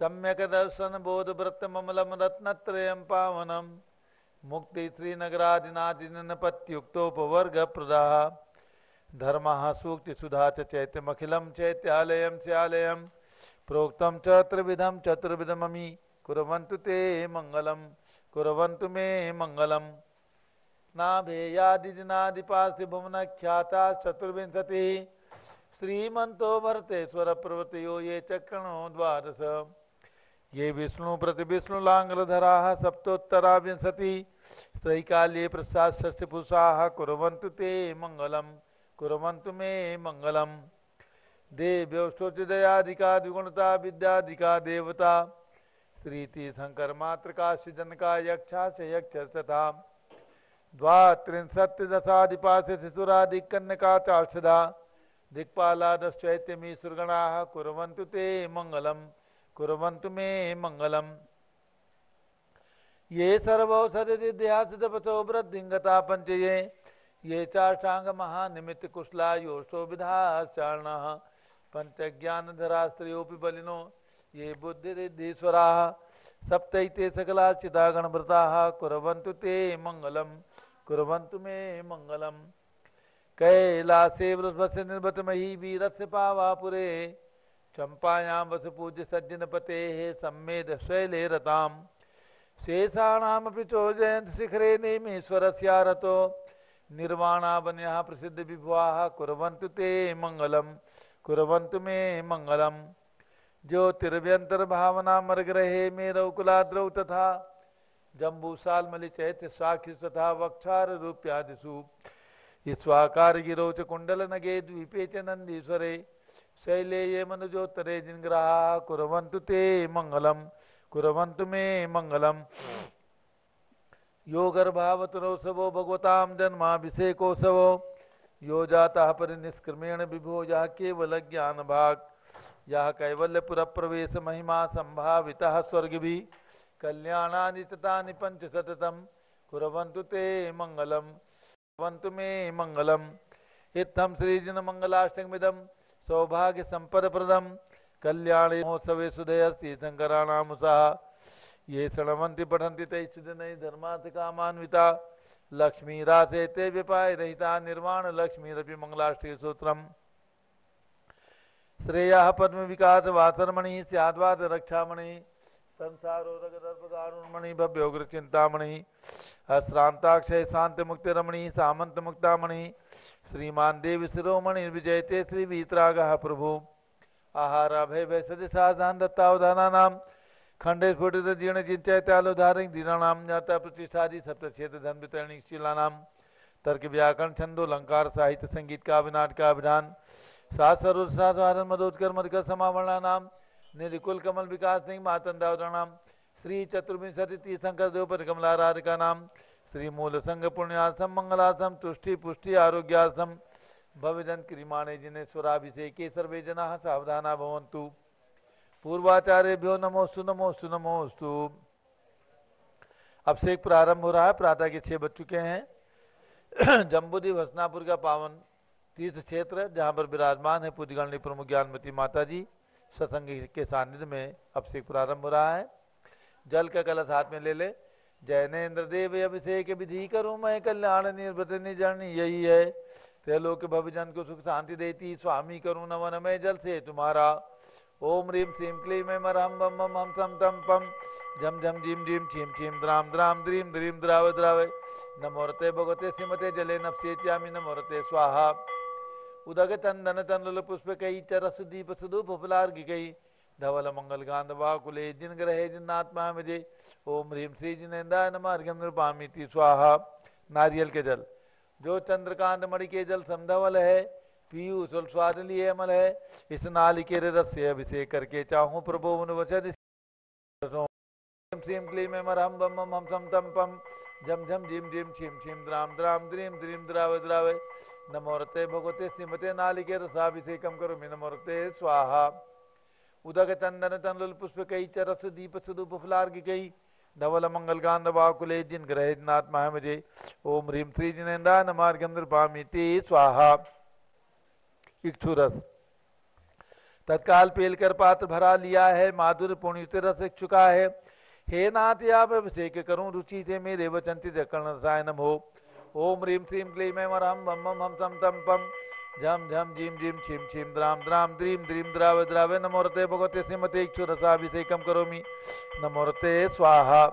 सम्यक दर्शन बोध व्रत ममलम रत्नत्रयं पावनम मुक्ति श्रीनगरादिनादिनपत्युक्तोपवर्ग प्रदा धर्म सूक्ति सुधा चैत्यमखिलम चैत्यालयम स्यालयम प्रोक्तम चतुर्विधम चतुर्विधमि कुर्वन्तु ते मंगलम कुर्वन्तु मे मंगलम नाभेयादिनादिपासि भुवनख्याता चतुर्विंशति श्रीमंतो भरतेश्वर प्रवृत्तियो ये चक्रणो द्वादश ये विष्णु प्रति विष्णुलांग्रधरा सप्तोत्तरा विंशति स्त्रैकाल्ये प्रसाद षष्ठपुरुषाः कुर्वन्तु ते मंगलम कुर्वन्तु मे मंगलम देव्योष्टोचिदयाधिका द्विगुणता विद्याधिका देवता श्रीति शंकर मातृकाश्च जनका यक्षा से यक्ष तथा द्वात्रिंशत्दशाधिपास्य शिशुरादिकन्यका चाष्टधा दिक्पालादश्चैत्यमी सुरगणाः कुर्वन्तु ते मंगलम कुर्वन्तु मे मंगलम ये सर्वौषधिद्यासो वृद्धिंगता पंचये ये चाष्टांग महानिमित्त कुशला योषो विधाश्चारणः पंचज्ञानधरा स्त्रियोऽपि बलिनो ये बुद्धिरिद्धीश्वराः सप्तैते सकला चिदा गणभृताः कुर्वन्तु ते मंगलम कुर्वन्तु मे मंगलम कैलासे वृषभस्य निर्भतमही वीरस्य पावापुरे चंपायां वस पूज्य सज्जनपतेः सम्मेद शैले रताम् शेषाणामपि चोजयन्त शिखरे नेमीश्वरस्यारतो निर्वाणावन्यः प्रसिद्ध विभुवाः कुर्वन्तु ते मंगलम कुर्वन्तु मे मंगलम ज्योतिर्भ्यंतर्भावना मर्गरहे मेरौकुलाद्रौ तथा जम्बूसालमलि चैत्य साक्षि तथा वक्षार रूप्यादिषु ईश्वाकार गिरौ च कुंडल नगे द्वीपे च नंदीश्वरे शैले ये मनुजोत्तरे जिनग्रहा कुर्वन्तु ते मंगलम कुर्वन्तु मे मंगलम यो गर्भावतरोत्सवो भगवतां जन्माभिषेकोत्सवो यो जाता परिनिष्क्रमेण विभो यः केवल ज्ञान भाग यः कैवल्यपुर प्रवेश महिमा संभावितः स्वर्गभि कल्याणानि ततानि पंच सततम कुर्वन्तु ते मंगलम कुर्वन्तु मे मंगलम इत्थं श्रीजन मंगलाष्टकमिदं सौभाग्य संपद प्रदम कल्याणे महोत्सवे सुधयस्ति शंकराणामुषा ये शृण्वन्ति पठन्ति तैश्च जनैः धर्मार्थ कामान्विता लक्ष्मीरासे ते विपाय रहिता निर्वाण लक्ष्मीरपि मंगलाष्टके सूत्रम् श्रेयः पद्म विकास वासरमणि स्याद्वाद रक्षामणि संसारो रगदर्पदारुणमणि भव्योग्र चिंतामणि अश्रांताक्षय शांत मुक्त रमणि सामंत मुक्तामणि श्रीमान देव शिरोमणि विजयते श्री वीतरागः प्रभु आहार अभय भय सदिशान दत्तावधानानाम खंडे स्फुटित जीर्ण चिंचैत्यालोधारिक दीनानाम ज्ञाता प्रतिष्ठादि सप्तक्षेत्र धन वितरणि शीलानाम तर्क व्याकरण छंदो अलंकार साहित्य संगीत का विनाट का विधान साधन मदोत्कर मधुकर समावरणा नाम निरिकुल कमल विकास सिंह मातंदावरणाम श्री चतुर्विंशति तीर्थंकर देवपति कमलाराधिका नाम श्री मूल संघ पुण्यासम मंगलासम तुष्टि पुष्टि आरोग्यासम भवजन क्रियमाणे जिनेश्वराभिषेके सर्वे जनाः सावधाना भवन्तु पूर्वाचार्यभ्यो नमोस्तु नमोस्तु नमोस्तु। अभिषेक प्रारंभ हो रहा है। प्रातः के 6 बज चुके हैं। जम्बूद्वीप हसनापुर का पावन तीर्थ क्षेत्र जहाँ पर विराजमान है पूज्यगणनी प्रमुख ज्ञानमती माता जी सत्संग के सानिध्य में अभिषेक प्रारंभ हो रहा है। जल का कलश हाथ में ले ले। जैनेन्द्र देव अभिषेक विधि करूं मैं कल्याण निर्वृत निजन यही है त्रैलोक्य भवजन को सुख शांति देती स्वामी करूं नवन में जल से तुम्हारा ओम ह्रीम श्रीम क्लीम मरहम बम बम हम सम तम पम झम झम झीम झीम छीम छीम द्राम द्राम द्रीम द्रीम द्राव द्रावे नमोरते भगवते सिमते जले नप्स्येत्यामि नमोरते स्वाहा उदक चंदन तंडुल पुष्प कई चरस दीप सुदूप फुलार्घ कई धवल मंगल गांध वाकुले जिन ग्रहे जिन्नात्मा विजय ओम ह्रीम श्री जिनेन्द्राय नमः अर्घ्यं नृपामीति स्वाहा। नारियल के जल जो चंद्रकांत मणि के जल समधवल है पीयूष स्वाद लिए अमल है इस नालिकेर रस से अभिषेक करके चाहूं प्रभु वचन श्रीम क्लीम मरहम बम बम हम सम तम पम झम झम झीम झीम छीम छीम द्राम द्राम द्रीम द्रीम द्राव द्रावे नमोरते भगवते श्रीमते नालिके रसाभिषेकम करो नमोरते स्वाहा। उदक चंदन तंडुल पुष्प कई चरस दीप सुदूप फुलार्घ कई धवल मंगल गांध वाकुले जिन ग्रह जिनात्मा मुझे ओम ह्रीम श्री जिनेन्द्राय नमः अर्घ्यं नृपामीति स्वाहा। इक्षुरस तत्काल पेल कर पात्र भरा लिया है, माधुर्य पुण्य रस चुका है। हे नाथ आप अभिषेक करूं रुचि से, मेरे वचन कर्ण रसायन हो। ओम ह्रीम श्रीम क्लीम ऐं वरहं बम बम हम सम तम पम झम झम झीम झीम छिम छिम द्राम द्राम द्रीम द्रीम द्राव द्रावे नमोरते भगवते श्रीमते इक्षुरसाभिषेकम करोमि नमोरते स्वाहा।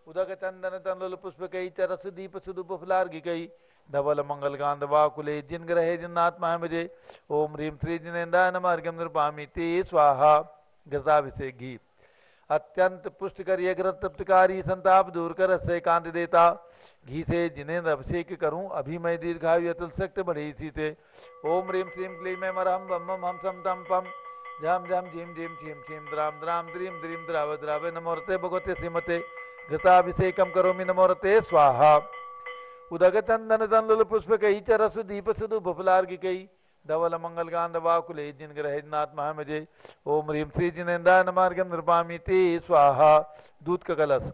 उदक चंदन तंदुल पुष्प कई चरस दीप सुदुप फुलार्घिकई धवल मंगल गांध वाकुले जिन ग्रहे जिन्नात्मा मुझे। ओम ह्रीम श्री जिनेन्द्राय नमः अर्घ्यं निर्पामि ते स्वाहा। घृताभिषेक घी अत्यंत पुष्ट करिए घृत तृप्तकारी संताप दूर कर से कांत देता। घी से जिनेन्द्र अभिषेक करूं अभी मैं दीर्घायु अतुल शक्ति बढ़े इसी से। ओम ह्रीम श्रीम क्लीम ऐं वरहं बम बम हम सम तम पम झम झम झीम झीम छीम छीम द्राम द्राम द्रीम द्रीम द्राव द्रावे नमोरते भगवते श्रीमते घृताभिषेकम करोमि नमोरते स्वाहा। उदक चंदन तंदुल पुष्प कई चरस दीप सुदुप फुलार्घिकई धवल मंगल गांध वाकुले जिन ग्रहे जिन्नाथ महामजे। ओम ह्रीम श्री जिनेन्द्राय नमः अर्घ्यं निर्पामि ते स्वाहा। दूध का कलश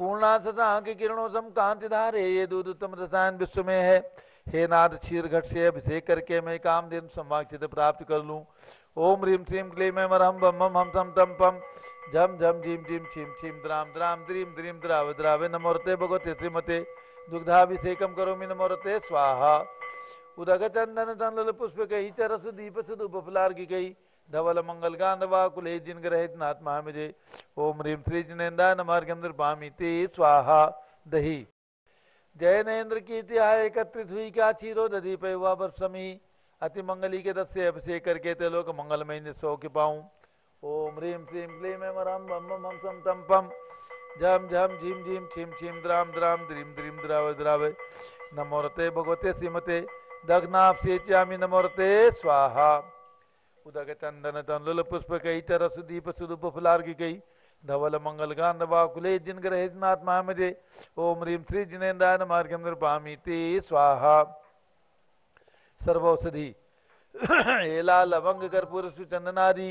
पूर्णा शशांक किरणों सम कांति धारे, ये दूध उत्तम रसायन विश्व में है। हे नाथ क्षीर घट से अभिषेक करके मैं कामधेनु संवाक्षित प्राप्त कर लूं। ओम ह्रीम श्रीम क्लीम ऐं वरहं बम बम हम सम तम पम झम झम झीम झीम छीम छीम द्राम द्राम द्रीम द्रीम द्राव द्रावे नमोरते भगवते श्रीमते दुग्धाभिषेकम करोमि नमोरते स्वाहा। उदक चंदन तंदुल पुष्प कई चरस दीप सुदुप फुलार्घिकई धवल मंगल गांध वाकुले जिन ग्रहे जिन्नाथ महामजे। ओम ह्रीम श्री जिनेन्द्राय नमः अर्घ्यं निर्पामि ते स्वाहा। दही जयनेन्द्र की तिहाय एकत्रित हुई क्या क्षीरो दधी पे हुआ बरसमी, अति मंगली के रस से अभिषेक करके ते लोग मंगलमय निस्सौ के पाऊं। ओम ह्रीम श्रीम क्लीम ऐं वरहं बम बम हम सम तम पम झम झम झीम झीम छीम छीम द्राम द्राम द्रीम द्रीम द्राव द्रावे नमोरते भगवते श्रीमते दग्नाभिषेच्यामि नमोरते स्वाहा। उदक चंदन तंदुल पुष्प कई चरस दीप सुदुप फुलार्घिकई धवल मंगल गांध वाकुले जिन ग्रहे जिन्नाथ महामजे। ओम ह्रीम श्री जिनेन्द्राय नमः अर्घ्यं निर्पामि ते स्वाहा। सर्वौषधि एला लवंग कर्पूर सुचंदनादि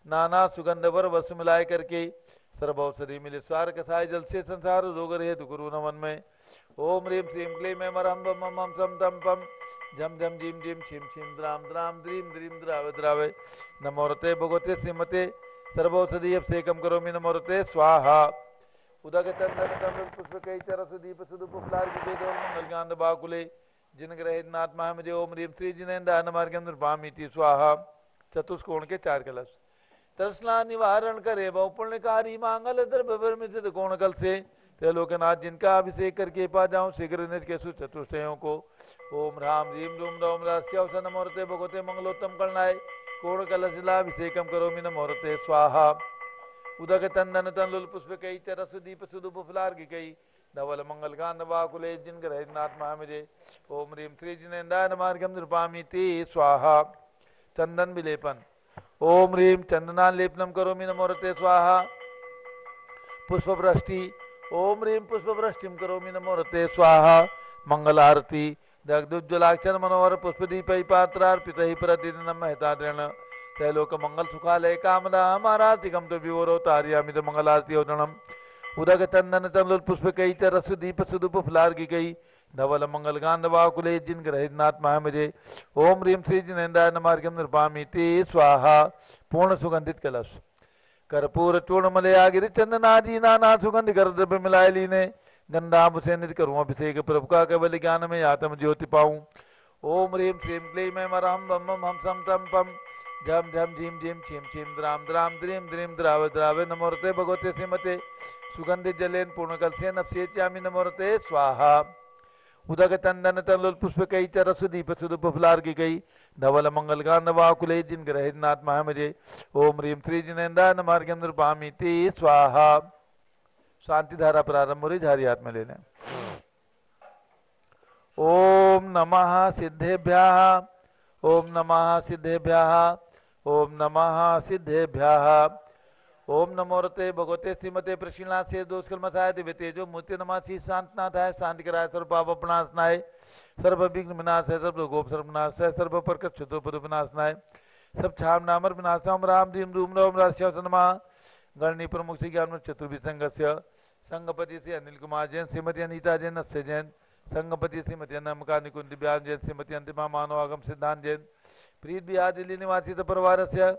नाना सुगंध वर वस मिलाए करके सर्वौषधि मिले सार कसाय जल से संसार रोग रहे दुगुरु नमन में। ओम ह्रीम श्रीम क्लीम ऐं वरहं बम बम हम सम तम पम झम झम झीम झीम छिम छिम द्राम द्राम द्रीम द्रीम द्राव द्रावे नमोरते भगवते श्रीमते सर्वौषधि अभिषेकम करोमि नमोरते स्वाहा। उदक चंदन तंदुल पुष्प कई चरस दीप सुदुप फुलार्घिकई धवल मंगल गांध वाकुले जिन ग्रहे जिन्नाथ महामजे। ओम ह्रीम श्री जिनेन्द्राय नमः अर्घ्यं निर्पामि ते स्वाहा। चतुष्कोण के 4 कलश तृष्णा निवारण करे बहु पुण्यकारी मांगल द्रव्य विरमित कोण कल से ते लोकनाथ जिनका अभिषेक करके पा जाऊं शीघ्र निज के चतुष्टयों को। ओम राम ह्रीम रूम रौम रास्यवस नमोरते भगवते मंगलोत्तम कलनाय कोण कलशिलाभिषेकम करोमि नमोरते स्वाहा। उदक चंदन तंदुल पुष्प कई चरस दीप सुदुप फुलार्घिकई धवल मंगल गांध वाकुले जिन ग्रहे जिन्नाथ महामजे। ओम ह्रीम श्री जिनेन्द्राय नमः अर्घ्यं निर्पामि ते स्वाहा। चंदन विलेपन ओम ह्रीम चंदनालेपनम करोमि नमोरते स्वाहा। पुष्पवृष्टि ओम ह्रीम पुष्पवृष्टिम करोमि नमोरते स्वाहा। मंगल आरती दग्धोज्ज्वलाक्षर मनोहर पुष्पदीपै पात्रार्पितैः प्रतिदिनं महताद्रेण त्रैलोक मंगल सुखालय कामदा हमारातिकम तो विवरो तार्यामि तो मंगल आरती ओदनम। उदक चंदन तंदुल पुष्प कई चरस दीप सुदुप फुलार्घिकई धवल मंगल गांध वाकुले जिन ग्रहे जिन्नाथ महामजे। ओम ह्रीम श्री जिनेन्द्राय नमः अर्घ्यं निर्पामि ते स्वाहा। पूर्ण सुगंधित कलश कर्पूर चूर्ण मलया गिरि चंदनादि नाना सुगंध कर द्रव्य मिलाए लीने गंधाभ से नित करूं अभिषेक प्रभु का केवल ज्ञान में आत्म ज्योति पाऊं। ओम ह्रीम श्रीम क्लीम ऐं वरहं बम बम हम सम तम पम झम झम झीम झीम छीम छीम द्राम द्राम द्रीम द्रीम द्राव द्रावे नमोरते भगवते श्रीमते सुगंधित जलेन पूर्ण कलसेन अभिषेच्यामि नमोरते स्वाहा। उदक चंदन तंदुल पुष्प कई चरस दीप सुदुप फुलार्घिकई धवल मंगल गांध वाकुले जिन ग्रहे जिन्नाथ महामजे। ओम ह्रीम श्री जिनेन्द्राय नमः अर्घ्यं निर्पामि ते स्वाहा। शांति धारा प्रारंभ हो रही, झारी हाथ में ले लें। ओम नमः सिद्धेभ्यः ओम नमः सिद्धेभ्यः ओम नमः सिद्धेभ्यः। ओम नमोरते भगवते श्रीमते प्रशीलनाथ से दोष कलमसाय दिव्य तेजो मूर्ति नमासी शांतनाथाय शांति कराय सर्व पाप अपनाशनाय सर्व विघ्न विनाशाय सर्व गोप सर्व विनाशाय सर्व प्रकट क्षुद्र विनाशनाय सब छाम नामर विनाशम राम दीम रूम रौम राश्यवसनमा गणनी प्रमुख से ज्ञान चतुर्भिसंगस्य संगपति से अनिल कुमार जैन श्रीमती अनीता जैन नस्य जैन संगपति श्रीमती अन्नमका निकुंज दिव्यांग जैन, श्रीमती अंतिमा मानव आगम सिद्धांत जैन, प्रीत बिहार दिल्ली निवासी परिवार से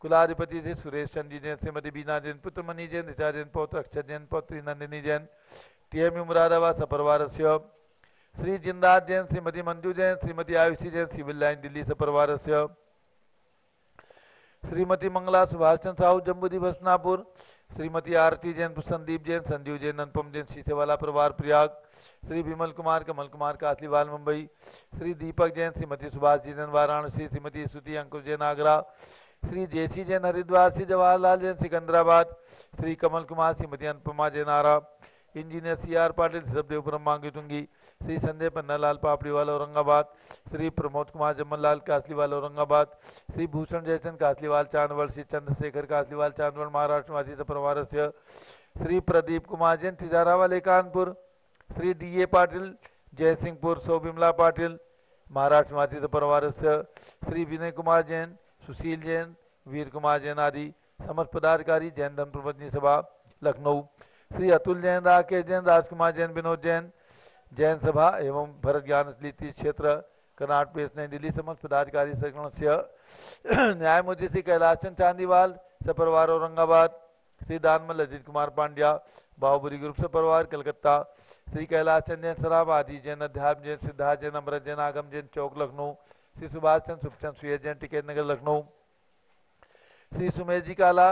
कुलाधिपति थे सुरेश चंदी जैन, श्रीमती बीना जैन, पुत्र मणि जैन, ऋचा जैन, पौत्र अक्षर जैन, पौत्री नंदिनी जैन, टीएमयू मुरादाबाद सपरिवार से श्री जिंदास जैन, श्रीमती मंजू जैन, श्रीमती आयुषी जैन, सिविल लाइन दिल्ली सपरिवार से श्रीमती मंगला सुभाष चंद्र साहू जम्बूदी भसनापुर, श्रीमती आरती जैन, संदीप जैन, संजीव जैन, अनुपम जैन, शीशेवाला परिवार Prayag, Shri Vimal Kumar Kamal Kumar Kasliwal Mumbai, Shri Deepak Jain, Shrimati Subhash ji Jain Varanasi, Shrimati Stuti Ankush Jain Agra, Shri J C Jain Haridwar, Shri Jawaharlal Jain Secunderabad, Shri Kamal Kumar, Shrimati Anupama Jain Arrah, engineer C R Patil Sabdevpuram Mangitungi, Shri Sanjay Pannalal Papdiwal Aurangabad, Shri Pramod Kumar Jamnalal Kasliwal Aurangabad, Shri Bhushan Jaichand Kasliwal Chandwad, Shri Chandrashekhar Kasliwal Chandwad Maharashtra वासी परिवार से श्री प्रदीप कुमार जैन तिजारावाले कानपुर, श्री डी ए पाटिल जयसिंहपुर, सौ बिमला पाटिल महाराष्ट्र वासी परिवार से श्री विनय कुमार जैन, सुशील जैन, वीर कुमार जैन आदि समस्त पदाधिकारी जैन धर्म प्रबंधनी सभा लखनऊ, श्री अतुल जैन, राकेश जैन, राजकुमार जैन, विनोद जैन जैन सभा एवं भरत ज्ञान स्मृति क्षेत्र कर्नाटक प्रेस नई दिल्ली समस्त पदाधिकारी संगठन से न्यायमूर्ति श्री कैलाश चंद चांदीवाल सपरिवार औरंगाबाद, श्री दानमल अजित कुमार पांड्या बाहुबली ग्रुप सपरिवार कलकत्ता, श्री कैलाश चंद जैन सराब आदि जैन, अध्यात्म जैन, सिद्धार्थ जैन, अमृत जैन, आगम जैन चौक लखनऊ, श्री सुभाष चंद सुखचंद सुयेज जैन टिकैत नगर लखनऊ, श्री सुमेश जी काला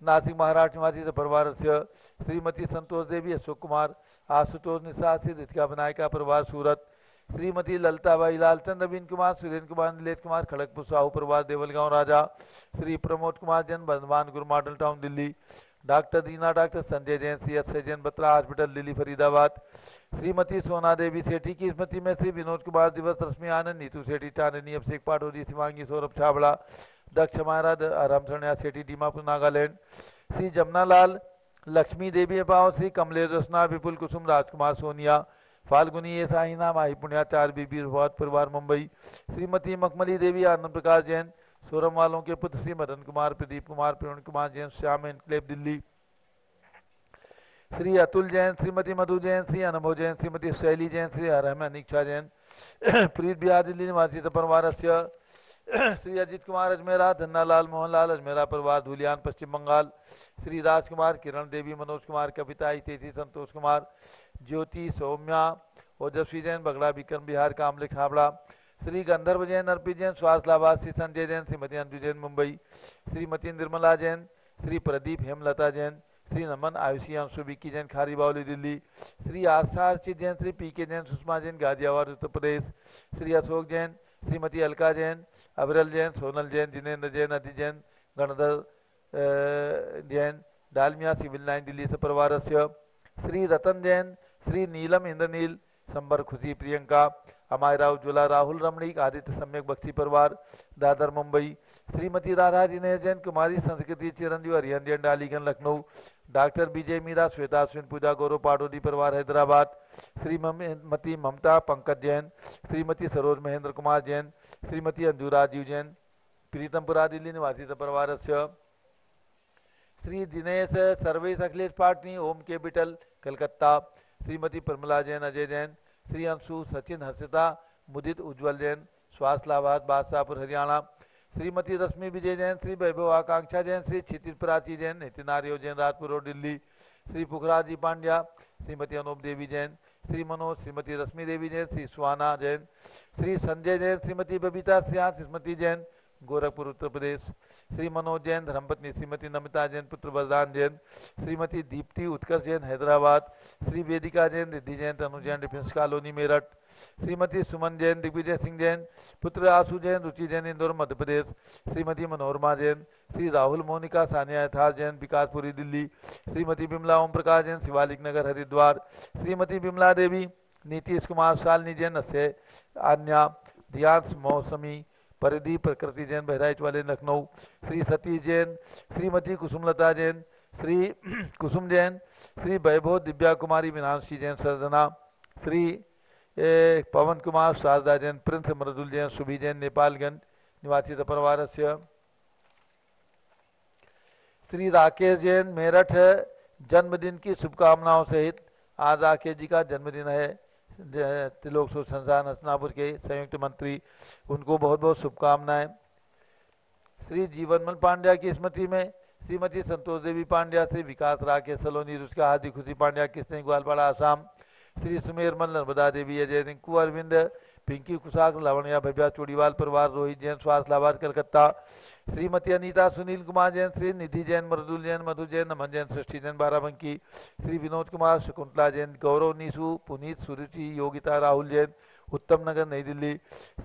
नासिक महाराष्ट्र निवासी परिवार से श्रीमती संतोष देवी, अशोक कुमार, आशुतोष निशा, श्री रितिका विनायका परिवार सूरत, श्रीमती ललिताबाई लालचंद, नवीन कुमार, सुरेंद्र कुमार, नीलेश कुमार खड़गपुर साहू परिवार देवलगांव राजा, Shri Pramod Kumar Jain Bardhaman Guru Model Town Delhi, doctor Dina, doctor Sanjay Jain, C S Jain Batra Hospital Delhi Faridabad, Shrimati Sona Devi सेठी की स्मृति में श्री विनोद कुमार दिवस, रश्मि आनंद, नीतू सेठी, चांदनी अभिषेक पाटोरी, शिवांगी सौरभ छाबड़ा, दक्ष महाराज, रामचरणिया सेठी दीमापुर नागालैंड, श्री जमनालाल, लक्ष्मी देवी अपाव, श्री कमलेश रसना, विपुल कुसुम, राजकुमार सोनिया, फाल्गुनी ए साहिना, माही पुण्याचार्य बीबी परिवार मुंबई, श्रीमती मखमली देवी, आनंद प्रकाश जैन, सोरम वालों के पुत्र श्री मदन कुमार, प्रदीप कुमार, प्रवीण कुमार जैन, श्याम एनक्लेव दिल्ली, श्री अतुल जैन, श्रीमती मधु जैन, श्री अनुभव जैन, श्रीमती शैली जैन, श्री हरहम अनिक्षा जैन प्रीत बिहार दिल्ली निवासी परिवार से श्री अजित कुमार अजमेरा, धन्नालाल मोहनलाल अजमेरा परिवार धुलियान पश्चिम बंगाल, श्री राजकुमार, किरण देवी, मनोज कुमार, कविता हितेशी, संतोष कुमार, ज्योति, सौम्या, ओजस्वी जैन बगड़ा विक्रम बिहार कामले खाबड़ा, श्री गंधर्व जैन, अर्पित जैन स्वास्थ्यलाबाद, श्री संजय जैन, श्रीमती अंजू जैन मुंबई, श्रीमती निर्मला जैन, श्री प्रदीप हेमलता जैन, श्री नमन आयुषी अंशु विक्की जैन खारी बावली दिल्ली, श्री आस्था अर्चित जैन, श्री पी के जैन, सुषमा जैन गाजियाबाद उत्तर प्रदेश, श्री अशोक जैन, श्रीमती अलका जैन, अविरल जैन, सोनल जैन, जिनेन्द्र जैन, अति जैन, गणधर जैन, डालमिया सिविल लाइन दिल्ली से परिवार से श्री रतन जैन, श्री नीलम इंद्रनील, संबर खुशी प्रियंका, अमायरा उज्ज्वला, राहुल रमणीक, आदित्य सम्यक बख्शी परिवार दादर मुंबई, श्रीमती राधा दिनेश जैन, कुमारी संस्कृति चिरंजीव हरिहन जैन डालीगंज लखनऊ, डॉक्टर विजय मीरा, श्वेता अश्विन पूजा गौरव पाटोदी परिवार हैदराबाद, श्रीमती ममता पंकज जैन, श्रीमती सरोज महेंद्र कुमार जैन, श्रीमती अंजू राजीव जैन प्रीतमपुरा दिल्ली निवासी परिवार से श्री दिनेश सर्वेश अखिलेश पाटनी, ओम कैपिटल कलकत्ता, श्रीमती प्रमला जैन, अजय जैन, श्री अंशु, सचिन, हर्षिता, मुदित, उज्ज्वल जैन स्वास्थ्यलाबाद बादशाहपुर हरियाणा, श्रीमती रश्मि विजय जैन, श्री वैभव आकांक्षा जैन, श्री क्षितिज प्राची जैन, नितिन आर्यो जैन राजपुर रोड दिल्ली, श्री पुखराज जी पांड्या, श्रीमती अनूप देवी जैन, श्री मनोज, श्रीमती रश्मि देवी जैन, श्री सुहाना जैन, श्री संजय जैन, श्रीमती बबीता श्रेयांश स्मृति जैन गोरखपुर उत्तर प्रदेश, श्री मनोज जैन, धर्मपत्नी श्रीमती नमिता जैन, पुत्र बलराम जैन, श्रीमती दीप्ति उत्कर्ष जैन हैदराबाद, श्री वेदिका जैन, रिद्धि जैन, तनु जैन डिफेंस कॉलोनी मेरठ, श्रीमती सुमन जैन, दिग्विजय सिंह जैन, पुत्र आशु जैन, रुचि जैन इंदौर मध्य प्रदेश, श्रीमती मनोरमा जैन, श्री राहुल मोनिका, सानिया यथार्थ जैन विकासपुरी दिल्ली, श्रीमती बिमला ओम प्रकाश जैन, शिवालिक नगर हरिद्वार, श्रीमती बिमला देवी, नीतीश कुमार, शालिनी जैन, अस्य आन्या, ध्यांश मौसमी, परिधि प्रकृति जैन बहराइच वाले लखनऊ, श्री सतीश जैन, श्रीमती कुसुमलता जैन, श्री कुसुम जैन, श्री वैभव दिव्या कुमारी, विनाशी जैन सरदना, श्री पवन कुमार, शारदा जैन, प्रिंस मृदुल जैन, सुभी जैन नेपालगंज निवासी परिवार से श्री राकेश जैन मेरठ, जन्मदिन की शुभकामनाओं सहित आज राकेश जी का जन्मदिन है, त्रिलोक सुख संस्थान हसनापुर के संयुक्त मंत्री, उनको बहुत बहुत शुभकामनाएं। श्री जीवनमल पांड्या की स्मृति में श्रीमती संतोष देवी पांड्या, श्री विकास राकेश सलोनी, रुचका हार्दिक खुशी पांड्या किस्ने ग्वालपाड़ा आसाम, श्री सुमेरमल नर्मदा देवी, अजय रिंकू अरविंद, पिंकी कुशाक, लावण्या भव्या चोड़ीवाल परिवार, रोहित जैन स्वास्थ्य लाभार्थ कलकत्ता, श्रीमती अनीता सुनील कुमार जैन, श्री निधि जैन, मृदुल जैन, मधु जैन, नमन जैन, सृष्टि जैन बाराबंकी, श्री विनोद कुमार, शकुंतला जैन, गौरव नीसू, पुनीत, सुरुचि, योगिता, राहुल जैन, उत्तम नगर नई दिल्ली,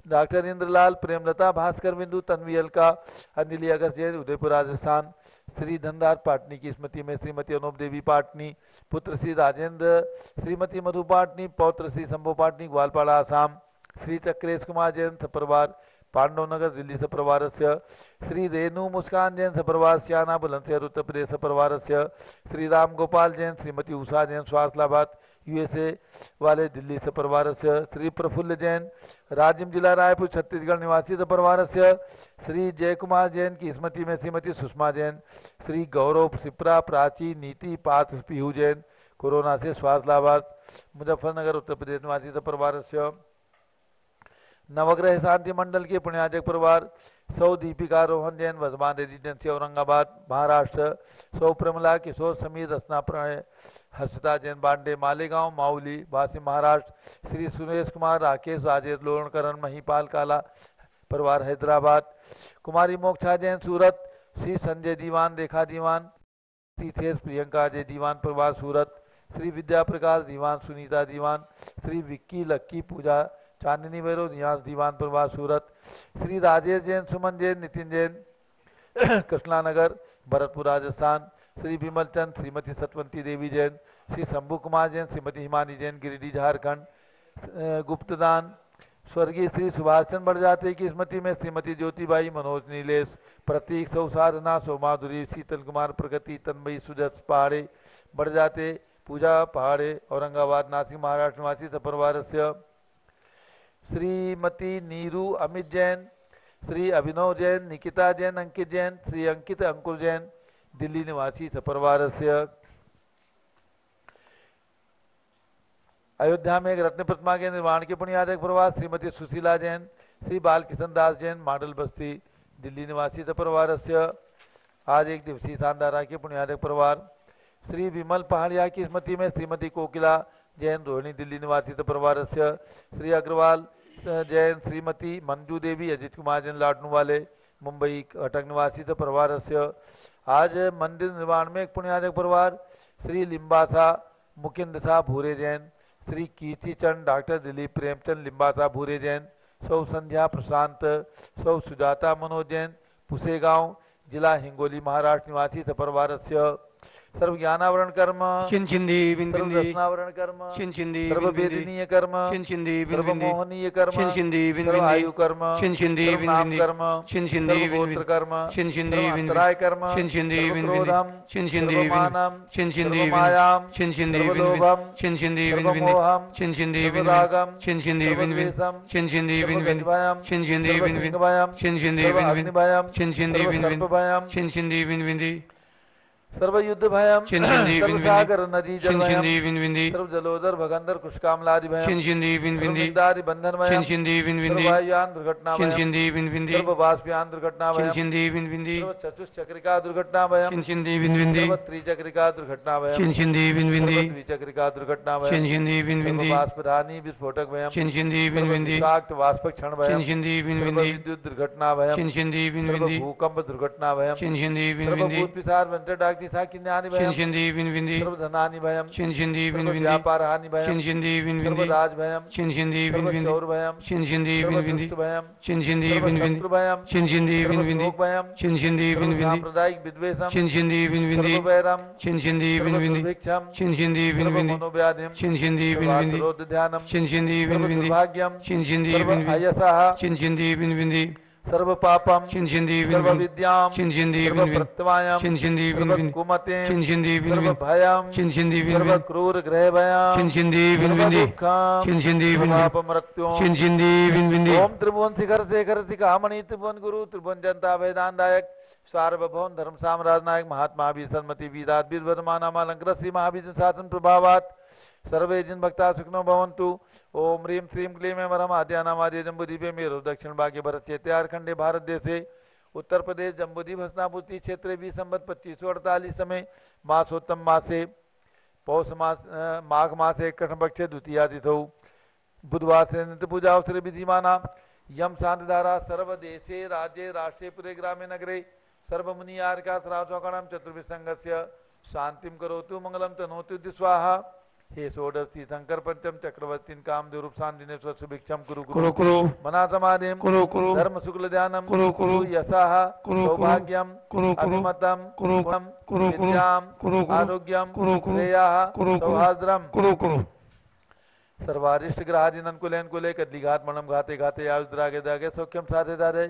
डॉक्टर इंद्रलाल, प्रेमलता, भास्कर बिंदु, तन्वी अलका, अनिली अगस्त जैन, उदयपुर राजस्थान, श्री धनदार पाटनी की स्मृति में श्रीमती अनूप देवी पाटनी, पुत्र श्री राजेंद्र, श्रीमती मधु पाटनी, पौत्र श्री शंभु पाटनी, ग्वालपाड़ा आसाम, श्री चक्रेश कुमार जैन सपरिवार, पांडव नगर दिल्ली सपरिवार, श्री रेणु मुस्कान जैन सपरिवार, श्याना बुलंदशहर उत्तर प्रदेश सपरिवार, श्री राम गोपाल जैन, श्रीमती उषा जैन स्वास्थ्य लाभार्थ यूएसए वाले दिल्ली सपरिवार, श्री प्रफुल्ल जैन राजिम जिला रायपुर छत्तीसगढ़ निवासी सपरिवार, श्री जय कुमार जैन की स्मृति में श्रीमती सुषमा जैन, श्री गौरव सिप्रा, प्राची, नीति, पार्थ, पीहू जैन कोरोना से स्वास्थ्य लाभार्थ मुजफ्फरनगर उत्तर प्रदेश निवासी सपरिवार, नवग्रह शांति मंडल के पुण्याजक परिवार, सौ दीपिका रोहन जैन वर्धमान रेजिडेंसी औरंगाबाद महाराष्ट्र, सौ प्रमला किशोर समीर रचना प्रणय हर्षिता जैन बांडे मालेगांव माउली वासी महाराष्ट्र, श्री सुरेश कुमार, राकेश, राजेश, लोणकरण, महीपाल काला परिवार हैदराबाद, कुमारी मोक्षा जैन सूरत, श्री संजय दीवान, रेखा दीवान, तीर्थेश प्रियंका अजय दीवान परिवार सूरत, श्री विद्या प्रकाश दीवान, सुनीता दीवान, श्री विक्की लक्की पूजा चांदनी भैरव नियास दीवान परिवार सूरत, श्री राजेश जैन, सुमन जैन, नितिन जैन कृष्णा नगर भरतपुर राजस्थान, श्री विमल चंद, श्रीमती सतवंती देवी जैन, श्री शंभू कुमार जैन, श्रीमती हिमानी जैन गिरिडीह झारखंड, गुप्तदान स्वर्गीय श्री सुभाष चंद्र बड़जाते की स्मृति में श्रीमती ज्योतिबाई, मनोज नीलेश, प्रतीक, सौ साधना, सौ माधुरी, शीतल कुमार, प्रगति, तन्मयी, सुजस पहाड़े बड़जाते, पूजा पहाड़े औरंगाबाद नासिक महाराष्ट्र निवासी सपरिवार, श्रीमती नीरू अमित जैन, श्री अभिनव जैन, निकिता जैन, अंकित जैन, श्री अंकित अंकुर जैन दिल्ली निवासी सपरिवार, अयोध्या में एक रत्न प्रतिमा के निर्माण के पुण्याजक परिवार, श्रीमती सुशीला जैन, श्री बालकिशन दास जैन मॉडल बस्ती दिल्ली निवासी सपरिवार, आज एक दिवसीय शानदारा के पुण्याजक परिवार, श्री विमल पहाड़िया की स्मृति में श्रीमती कोकिला जैन रोहिणी दिल्ली निवासी परिवार, श्री अग्रवाल जैन, श्रीमती मंजू देवी, अजित कुमार जैन लाडनू वाले मुंबई कटक निवासी परिवार, आज मंदिर निर्माण में एक पुण्याजक परिवार, श्री लिम्बासा मुकिंद शाह भूरे जैन, श्री कीर्ति चंद, डॉक्टर दिलीप प्रेमचंद लिम्बासा भूरे जैन, सौ संध्या प्रशांत, सौ सुजाता मनोज जैन पुसेगांव जिला हिंगोली महाराष्ट्र निवासी सपरिवार, सर्व ज्ञानावरण कर्म चिंचिंदी सर्व रत्नावरण कर्म चिंचिंदी सर्व वेदनीय कर्म चिंचिंदी सर्व मोहनीय कर्म चिंचिंदी सर्व आयु कर्म चिंचिंदी सर्व नाम कर्म चिंचिंदी सर्व गोत्र कर्म चिंचिंदी सर्व अंतराय कर्म चिंचिंदी सर्व क्रोधम चिंचिंदी सर्व मानम चिंचिंदी सर्व मायाम चिंचिंदी सर्व लोभम चिंचिंदी सर्व मोहम चिंचिंदी सर्व रागम चिंचिंदी सर्व द्वेषम चिंचिंदी सर्व गजभयम चिंचिंदी सर्व सिंहभयम चिंचिंदी सर्व अग्निभयम चिंचिंदी सर्व सर्पभयम चिंचिंदी सर्व युद्ध भयम चिंचिंदी सर्व सागर नदी जल भयम चिंचिंदी सर्व जलोदर भगंदर कुशकामलादि भयम चिंचिंदी सर्व विद्यादि बंधन भयम चिंचिंदी सर्व वायुयान दुर्घटना भयम चिंचिंदी सर्व बाष्पयान दुर्घटना भयम चिंचिंदी सर्व चतुष्चक्रिका दुर्घटना भयम चिंचिंदी सर्व त्रिचक्रिका दुर्घटना भयम चिंचिंदी सर्व द्विचक्रिका दुर्घटना भयम चिंचिंदी सर्व बाष्पधानी विस्फोटक भयम चिंचिंदी सर्व विषाक्त वाष्प क्षण भयम चिंचिंदी सर्व विद्युत दुर्घटना भयम चिंचिंदी सर्व भूकंप दुर्घटना भयम चिंचिंदी सर्व भूत पिशाच मंत्र डाक दिशा किन्यानि भयम चिंचिंदी सर्व धनानि भयम चिंचिंदी सर्व व्यापार हानि भयम चिंचिंदी सर्व राज भयम चिंचिंदी सर्व चौर भयम चिंचिंदी सर्व दुष्ट भयम चिंचिंदी सर्व शत्रु भयम चिंचिंदी सर्व शोक भयम चिंचिंदी सर्व सांप्रदायिक विद्वेषम चिंचिंदी सर्व वैरम चिंचिंदी सर्व दुर्भिक्षम चिंचिंदी सर्व मनोव्याधिम चिंचिंदी सर्व आत्रोध ध्यानम चिंचिंदी सर्व दुर्भाग्यम चिंचिंदी सर्व अयसः चिंचिंदी सर्व पापम चिंचिंदी सर्व विद्याम चिंचिंदी सर्व प्रत्यवायम चिंचिंदी सर्व कुमते चिंचिंदी सर्व भयम चिंचिंदी सर्व क्रूर ग्रह भयम चिंचिंदी सर्व दुःखम चिंचिंदी सर्व अपमृत्युम चिंचिंदी ओम त्रिभुवन शिखर शेखर शिखामणि त्रिभुवन गुरु त्रिभुवन जनता वेदांतायक सार्वभौम धर्म साम्राज्य नायक महात्मा भी सन्मति वीरात वीरवर्मानाम अलंकृत श्री महावीर शासन प्रभावात सर्वे जिन भक्ता सुखनो भवन्तु। ओम ह्रीं श्रीं क्लीं वरम आद्यानामाद्य जम्बूद्वीपे मेरो दक्षिण भागे भरत चेत्यार खंडे भारत देशे उत्तर प्रदेश जम्बूद्वीप हस्तिनापुर क्षेत्र भी संबत 2548 समय मासोत्तम मासे पौष मास माघ मासे कृष्ण पक्षे द्वितीया तिथौ बुधवार से नित्य पूजा अवसर विधिमाना यम शांति धारा सर्वदेशे राज्ये राष्ट्रे पुरे ग्रामे नगरे सर्वमुनि आर्का श्रावचौकणम चतुर्विसंगस्य शांतिम करोतु मंगलम तनोतु स्वाहा। हे षोडशी शंकर पंचम चक्रवर्ती कामदेव रूप शांति स्वभिक्षम कुरु कुरु कुरु मना समाधिम कुरु कुरु धर्म शुक्ल ध्यानम कुरु यशः कुरु सौभाग्यम कुरु कुरु अभिमतम कुरु गुणम कुरु विद्याम कुरु आरोग्यम कुरु कुरु श्रेयः कुरु सौहार्द्रम कुरु कुरु सर्वारिष्ट ग्रहादिनन कुलेन कुले कद्लिघात मनम घाते घाते आयुद्रागे दागे सौख्यम साधे दारे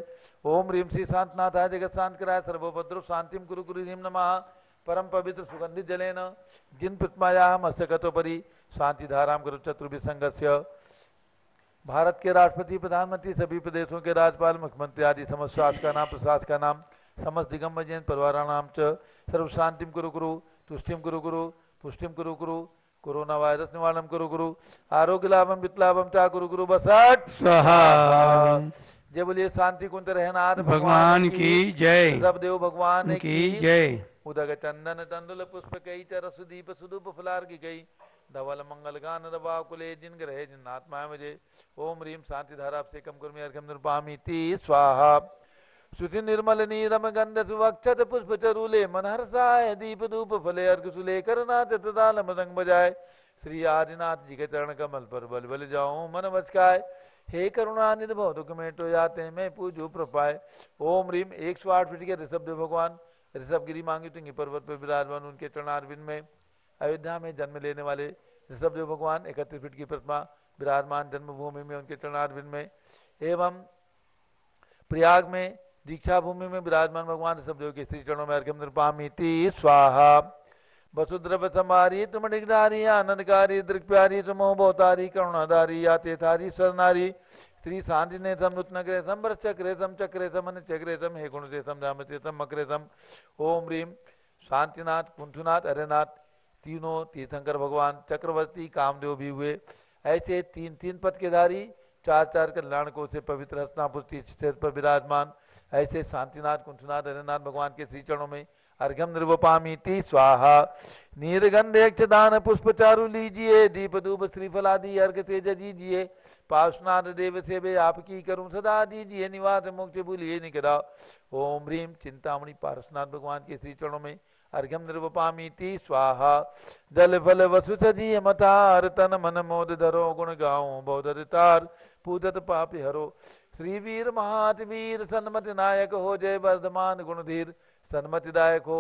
ओम ह्रीं श्री शांतनाथाय जगत शांत कराय सर्वोपद्रव शांतिम कुरु कुरु ह्रीं नमः परम पवित्र सुगंधित जलेन जिन प्रतिमायाः मस्तकतोपरि शांति धाराम करो चतुर्विसंगस्य। भारत के राष्ट्रपति प्रधानमंत्री सभी प्रदेशों के राज्यपाल मुख्यमंत्री आदि समस्त प्रशासक का नाम समस्त दिगंबर जैन परिवाराणाम च सर्व शांतिम कुरु कुरु तुष्टिम कुरु कुरु पुष्टिम कुरु कुरु कोरोना वायरस निवारणम कुरु कुरु आरोग्य लाभम वित्लाभम चा कुरु कुरु बसट स्वाहा। जय बोलिए शांति कुंत रहनाथ भगवान की जय सब देव भगवान की जय। उदक चंदन तंदुल पुष्प कई चरस दीप सुदूप फुलार की गई धवल मंगल गान रवा कुले जिन ग्रहे जिन आत्मा मुझे ओम ह्रीं शांति धारा से कम कुर्मी अर्घम निरुपामी ती स्वाहा। सुधि निर्मल नीरम गंध सुवक्षत पुष्प चरूले मनहर्षाय दीप धूप फले अर्घ सुले करनाथ तदाल मृदंग बजाए श्री आदिनाथ जी के चरण कमल पर बल बल जाऊं मन बचकाय हे करुणानिधि भव दुख मेटो जाते मैं पूजू प्रपाय। ओम ह्रीं 108 फीट के ऋषभ देव भगवान ऋषभगिरी मांगी तुंगी पर्वत पर विराजमान उनके चरणारविंद में अयोध्या में जन्म लेने वाले ऋषभ देव भगवान 31 फीट की प्रतिमा विराजमान जन्मभूमि में उनके चरणारविंद में एवं प्रयाग में दीक्षा भूमि में विराजमान भगवान ऋषभदेव के श्री चरणों में अर्घ्यम निरुपामीति स्वाहा। वसुद्रव समारी तुमडिगधारी आनंदकारी दृक्प्यारी तुमो बहुतारी करुणाधारी याते थारी सरनारी श्री शांति ने सम नग्रे सम वर्ष चक्रे सम चक्रे सम मन चक्रे सम हे गुण से सम जामते सम मकरे सम। ओम ह्रीं शांतिनाथ कुंठुनाथ अरेनाथ तीनों तीर्थंकर भगवान चक्रवर्ती कामदेव भी हुए। ऐसे तीन तीन पद के धारी चार चार कल्याणकों से पवित्र हस्तिनापुर तीर्थ क्षेत्र पर विराजमान ऐसे शांतिनाथ कुंठनाथ हरिनाथ भगवान के श्री चरणों में अर्घ्यम निर्वपामीति स्वाहा। नीरगंधे दान पुष्प चारु लीजिए दीप धूप श्रीफलादि अर्घ तेज दीजिए पार्श्वनाथ देव सेवे आपकी करूं सदा दीजिए निवास मोक्ष भूलिए निकदा। ओम ह्रीं चिंतामणि पार्श्वनाथ भगवान के श्री चरणों में अर्घ्यम निर्वपामीति स्वाहा। जल फल वसु सजी मतार तन मन मोद धरो गुण गाऊं बौद्धतार पूजत पापि हरो श्री वीर महावीर सन्मति नायक हो जय वर्धमान गुणधीर सन्मतिदायक हो।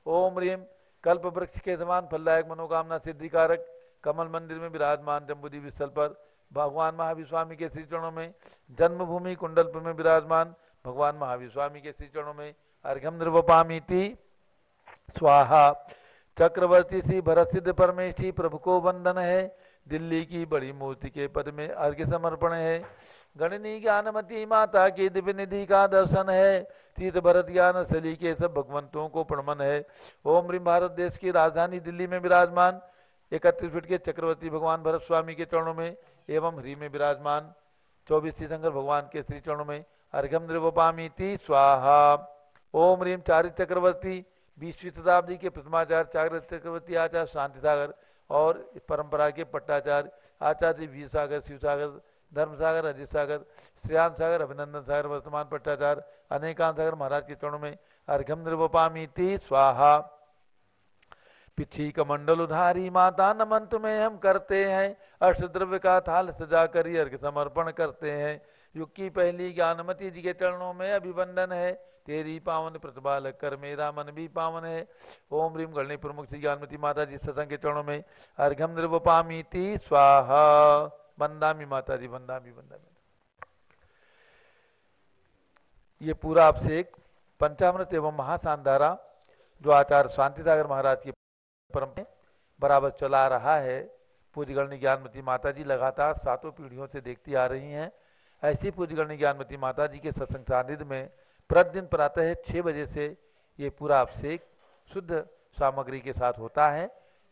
ओम ह्रीं कल्प वृक्ष के समान फलदायक मनोकामना सिद्धिकारक कमल मंदिर में विराजमान जम्बूद्वीप स्थल पर भगवान महावीर स्वामी के श्री चरणों में जन्मभूमि कुंडलपुर में विराजमान भगवान महावीर स्वामी के श्री चरणों में अर्घ्यम निर्वपामीति स्वाहा। चक्रवर्ती श्री भरत सिद्ध परमेष्ठी प्रभु को वंदन है दिल्ली की बड़ी मूर्ति के पद में अर्घ्य समर्पण है। गणनी ज्ञानमती माता की दिव्य निधि का दर्शन है तीर्थ भरत ज्ञान सली के सब भगवंतों को प्रणमन है। ओम ह्रीं भारत देश की राजधानी दिल्ली में विराजमान 31 फीट के चक्रवर्ती भगवान भरत स्वामी के चरणों में एवं ह्रीं में विराजमान 24 तीर्थंकर भगवान के श्री चरणों में अर्घ्यम निर्वपामीति स्वाहा। ओम ह्रीं चारित्र चक्रवर्ती 20वीं शताब्दी के प्रथमाचार्य चारित्र चक्रवर्ती आचार्य शांति सागर और परंपरा के पट्टाचार्य आचार्य वीर सागर शिव सागर धर्म सागर अजित सागर श्रेयाम सागर अभिनंदन सागर वर्तमान पट्टाचार्य अनेकांत सागर महाराज के चरणों में अर्घ्यम निर्वपामीति स्वाहा। पिछी कमंडल उधारी माता नमन तुम्हें हम करते हैं अष्टद्रव्य का थाल सजा कर अर्घ्य समर्पण करते हैं। युग की पहली ज्ञानमती जी के चरणों में अभिवंदन है तेरी पावन प्रतिभा लग कर मेरा मन भी पावन है। ओम ह्रीं गणनी प्रमुख श्री ज्ञानमती माता जी सत्संग के चरणों में अर्घ्यम निर्वपामीति स्वाहा। वंदामी माता जी वंदामी वंदामी। ये पूरा आपसे एक पंचामृत एवं महाशानधारा जो आचार्य शांति सागर महाराज की परंपरा बराबर चला रहा है पूज्यगणनी ज्ञानमती माता जी लगातार 7 पीढ़ियों से देखती आ रही हैं। ऐसी पूज्यगणनी ज्ञानमती माता जी के सत्संग सानिध्य में प्रतिदिन प्रातः 6 बजे से ये पूरा अभिषेक शुद्ध सामग्री के साथ होता है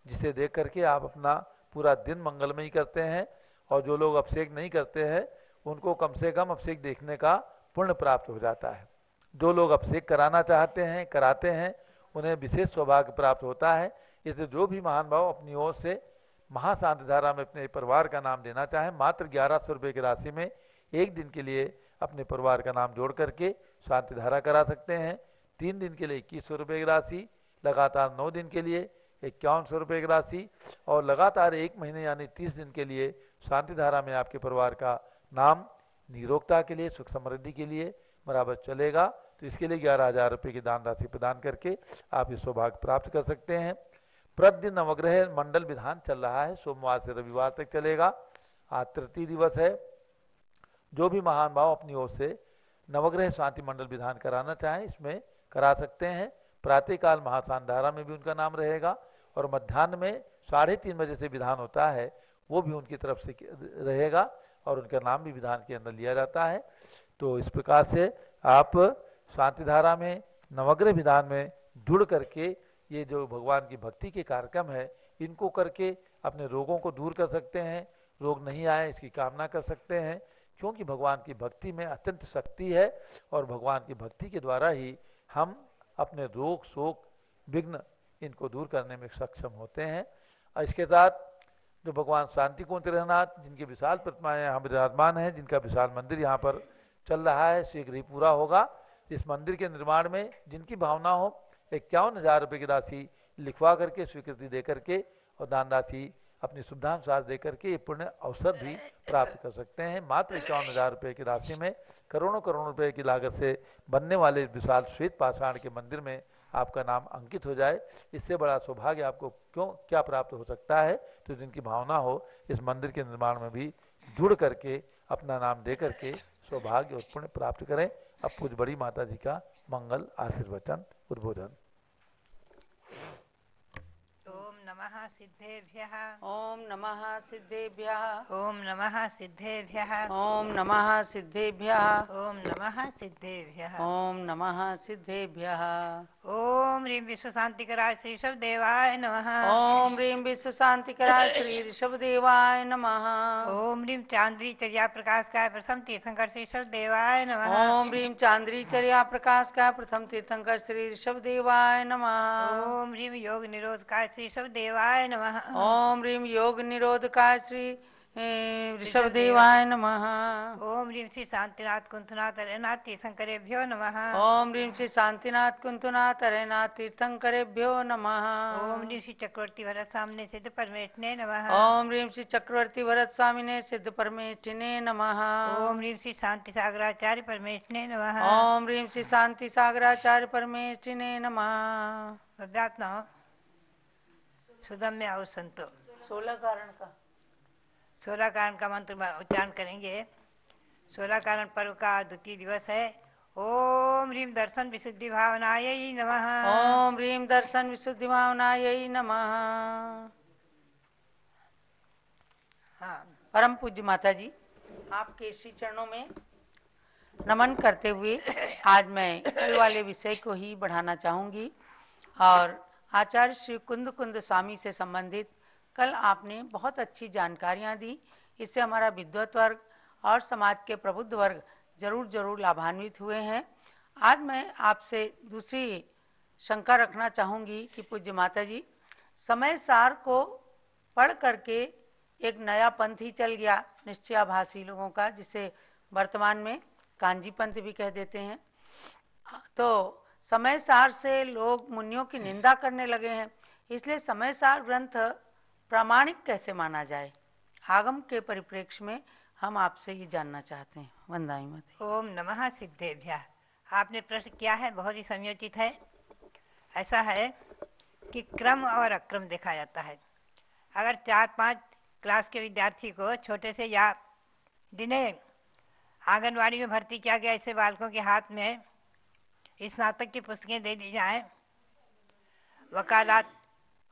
जिसे देख करके आप अपना पूरा दिन मंगलमय करते हैं, और जो लोग अभिषेक नहीं करते हैं उनको कम से कम अभिषेक देखने का पुण्य प्राप्त हो जाता है। जो लोग अभिषेक कराना चाहते हैं, कराते हैं, उन्हें विशेष सौभाग्य प्राप्त होता है। इसलिए जो भी महान भाव अपनी ओर से महाशांति धारा में अपने परिवार का नाम देना चाहें, मात्र 1100 रुपये की राशि में एक दिन के लिए अपने परिवार का नाम जोड़ करके शांति धारा करा सकते हैं। 3 दिन के लिए 2100 रुपये की राशि, लगातार 9 दिन के लिए 5100 रुपये की राशि, और लगातार 1 महीने यानी 30 दिन के लिए शांति धारा में आपके परिवार का नाम निरोगता के लिए, सुख समृद्धि के लिए बराबर चलेगा। तो इसके लिए 11,000 रुपये की दान राशि प्रदान करके आप ये सौभाग्य प्राप्त कर सकते हैं। प्रतिदिन नवग्रह मंडल विधान चल रहा है, सोमवार से रविवार तक चलेगा। आज तृतीय दिवस है। जो भी महान भाव अपनी ओर से नवग्रह शांति मंडल विधान कराना चाहें इसमें करा सकते हैं। प्रातःकाल महाशांति धारा में भी उनका नाम रहेगा, और मध्याह्न में 3:30 बजे से विधान होता है वो भी उनकी तरफ से रहेगा, और उनका नाम भी विधान के अंदर लिया जाता है। तो इस प्रकार से आप शांति धारा में नवग्रह विधान में जुड़ करके ये जो भगवान की भक्ति के कार्यक्रम है इनको करके अपने रोगों को दूर कर सकते हैं। रोग नहीं आए इसकी कामना कर सकते हैं, क्योंकि भगवान की भक्ति में अत्यंत शक्ति है, और भगवान की भक्ति के द्वारा ही हम अपने रोग शोक विघ्न इनको दूर करने में सक्षम होते हैं। और इसके साथ जो भगवान शांति कुंज रहनाथ जिनकी विशाल प्रतिमाएं यहाँ विराजमान हैं, जिनका विशाल मंदिर यहाँ पर चल रहा है, शीघ्र ही पूरा होगा। इस मंदिर के निर्माण में जिनकी भावना हो 51,000 रुपये की राशि लिखवा करके स्वीकृति दे करके और दान राशि अपनी सुविधानुसार दे करके ये पुण्य अवसर भी प्राप्त कर सकते हैं। मात्र 51,000 रुपये की राशि में करोड़ों करोड़ रुपए की लागत से बनने वाले विशाल श्वेत पाषाण के मंदिर में आपका नाम अंकित हो जाए, इससे बड़ा सौभाग्य आपको क्या प्राप्त हो सकता है। तो जिनकी भावना हो इस मंदिर के निर्माण में भी जुड़ करके अपना नाम दे करके सौभाग्य और पुण्य प्राप्त करें। अब पूज्य बड़ी माता जी का मंगल आशीर्वचन उद्बोधन। ओम नमः सिद्धेभ्यः। ओम नमः सिद्धेभ्यः। ओम नमः सिद्धेभ्यः। ओम नमः सिद्धेभ्यः। ओम नमः सिद्धेभ्यः। ओम नमः सिद्धेभ्यः। ओम ह्रीं विश्व शांतिकराय श्री ऋषभ देवाय नमः। ओम ह्रीं विश्व शांतिकराय श्री ऋषभ देवाय नमः। ओम ह्रीं चांद्री चर्या प्रकाशकाय प्रथम तीर्थंकर श्री ऋषभ देवाय नमः। ओम ह्रीं चांद्री चर्या प्रकाशकाय प्रथम तीर्थंकर श्री ऋषभ देवाय नमः। ओम ह्रीं योग निरोधकाय श्री ऋषभ देवाय नमः। ओम ह्रीं योग निरोधकाय श्री ऋषभ देवाय नमः। ओम ह्रीं श्री शांतिनाथ कुंथनाथ अरेनाथ तीर्थंकरेभ्यो नमः। ओम ह्रीं श्री शांतिनाथ कुंतनाथ अरेनाथ तीर्थंकरेभ्यो नमः। ओम ह्रीं श्री चक्रवर्ती भरत सामने सिद्ध परमेष्ठिने नमः। ओम ह्रीं श्री चक्रवर्ती भरत स्वामिने सिद्ध परमेष्ठिने नमः। ओम ह्रीं श्री शांति सागराचार्य परमेष्ठिने नमः। ओम ह्रीं श्री शांति सागराचार्य परमेष्ठिने नमः। अभ्यात्मा सुदम्य और संतो 16 कारण का 16 कारण का मंत्र उच्चारण करेंगे। 16 कारण पर्व का द्वितीय दिवस है। ओम ह्रीं दर्शन विशुद्धि भावनायै नमः। ओम ह्रीं दर्शन विशुद्धि भावनायै नमः। हाँ, परम पूज्य माता जी, आपके श्री चरणों में नमन करते हुए आज मैं कल वाले विषय को ही बढ़ाना चाहूँगी। और आचार्य श्री कुंद कुंद स्वामी से संबंधित कल आपने बहुत अच्छी जानकारियाँ दी। इससे हमारा विद्वत वर्ग और समाज के प्रबुद्ध वर्ग जरूर लाभान्वित हुए हैं। आज मैं आपसे दूसरी शंका रखना चाहूँगी कि पूज्य माता जी, समय सार को पढ़ करके एक नया पंथ ही चल गया निश्चयाभासी लोगों का, जिसे वर्तमान में कांजी पंथ भी कह देते हैं। तो समय सार से लोग मुनियों की निंदा करने लगे हैं, इसलिए समय सार ग्रंथ प्रामाणिक कैसे माना जाए? आगम के परिप्रेक्ष्य में हम आपसे ये जानना चाहते हैं। वंदाई माता। ओम नमः सिद्धेभ्यः। आपने प्रश्न किया है, बहुत ही समयोचित है। ऐसा है कि क्रम और अक्रम देखा जाता है। अगर 4-5 क्लास के विद्यार्थी को छोटे से या दिने आंगनवाड़ी में भर्ती किया गया, ऐसे बालकों के हाथ में स्नातक की पुस्तकें दे दी जाएं,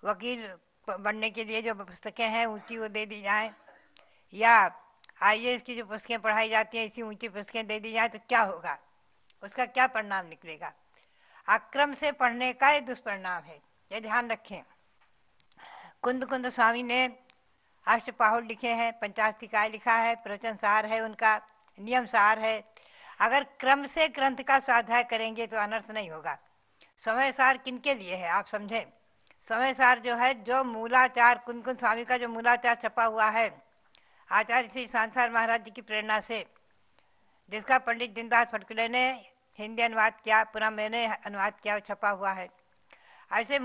वकील बनने के लिए जो पुस्तकें हैं ऊंची वो दे दी जाएं, या IAS की जो पुस्तकें पढ़ाई जाती हैं ऐसी ऊंची पुस्तकें दे दी जाएं, तो क्या होगा? उसका क्या परिणाम निकलेगा? अक्रम से पढ़ने का ये दुष्परिणाम है, ये ध्यान रखें। कुंद कुंद स्वामी ने अष्टपाहुड़ लिखे हैं, पंचाष्टिकाय लिखा है, प्रवचन सार है, उनका नियम सार है। अगर क्रम से ग्रंथ का स्वाध्याय करेंगे तो अनर्थ नहीं होगा। समय सार किनके लिए है आप समझें। समय सार जो है, जो मूलाचार कुंद स्वामी का जो मूलाचार छपा हुआ है आचार्य श्री सांसार महाराज जी की प्रेरणा से, जिसका पंडित दीनदास फटकुले ने हिंदी अनुवाद किया, पूरा मैंने अनुवाद किया, छपा हुआ है। ऐसे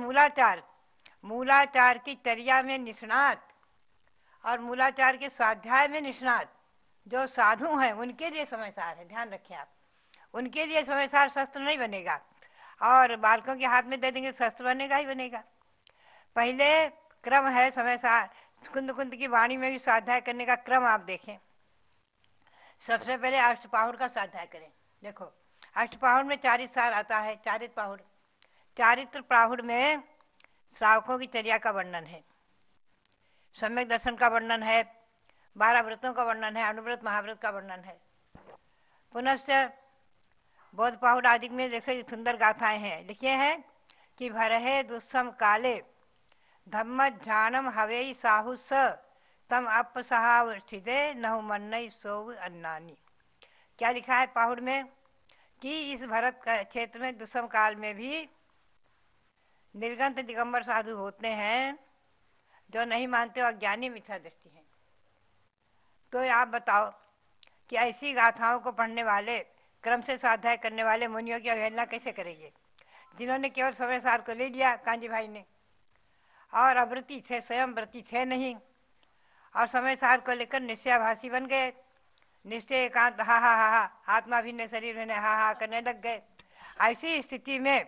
मूलाचार की चर्या में निष्णात और मूलाचार के स्वाध्याय में निष्णात जो साधु हैं उनके लिए समय सार है, ध्यान रखें आप। उनके लिए समय सार शस्त्र नहीं बनेगा, और बालकों के हाथ में दे देंगे शस्त्र बनेगा ही बनेगा। पहले क्रम है समय सार। कुंद की वाणी में भी स्वाध्याय करने का क्रम आप देखें। सबसे पहले अष्टपाहुड़ का स्वाध्याय करें। देखो अष्टपाहुड़ में चारित्र सार आता है, चारित्र पाहुड़। चारित्र पाहुड़ में श्रावकों की चर्या का वर्णन है, सम्यक दर्शन का वर्णन है, 12 व्रतों का वर्णन है, अनुव्रत महाव्रत का वर्णन है। पुनश्च बोध पाहुड़ आदि में देखो सुंदर गाथाएं हैं, लिखे हैं कि भरहे दुस्सम काले धम्म ध्यानम हवे साहुस तम अपसहावस्थिते नहु मन्नई सोव अन्नानी। क्या लिखा है पाहुड़ में कि इस भरत क्षेत्र में दुस्सम काल में भी निर्गंत दिगंबर साधु होते हैं जो नहीं मानते और अज्ञानी मिथ्या दृष्टि है। तो आप बताओ कि ऐसी गाथाओं को पढ़ने वाले, क्रम से स्वाध्याय करने वाले मुनियों की अवहेलना कैसे करेंगे, जिन्होंने केवल समय सार को ले लिया कांजी भाई ने, और अव्रती थे, स्वयं व्रती थे नहीं, और समय सार को लेकर निश्चयाभासी बन गए। निश्चय एकांत हा हा हा हा, आत्मा भिन्न शरीर भिन्न हा हा करने लग गए। ऐसी स्थिति में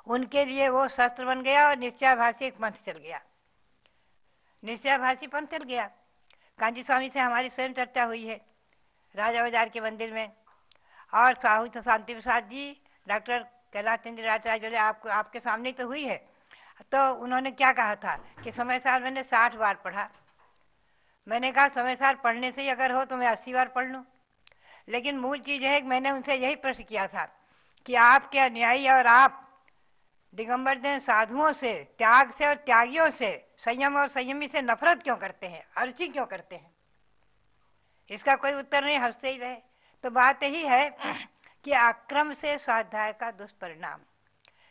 उनके लिए वो शस्त्र बन गया और निश्चयाभासी एक पंथ चल गया, निश्चयाभासी पंथ चल गया। कांजी स्वामी से हमारी स्वयं चर्चा हुई है राजा बाजार के मंदिर में, और साहू शांति प्रसाद जी, डॉक्टर कैलाश चंद्र आचार्य आपको आपके सामने तो हुई है। तो उन्होंने क्या कहा था कि समय सार मैंने 60 बार पढ़ा। मैंने कहा समय सार पढ़ने से ही अगर हो तो मैं 80 बार पढ़ लूँ, लेकिन मूल चीज़ है कि मैंने उनसे यही प्रश्न किया था कि आपके अनुयायी और आप दिगंबर जैन साधुओं से, त्याग से और त्यागियों से, संयम और संयमी से नफरत क्यों करते हैं, अर्ची क्यों करते हैं। इसका कोई उत्तर नहीं, हंसते ही रहे। तो बात यही है कि अक्रम से स्वाध्याय का दुष्परिणाम।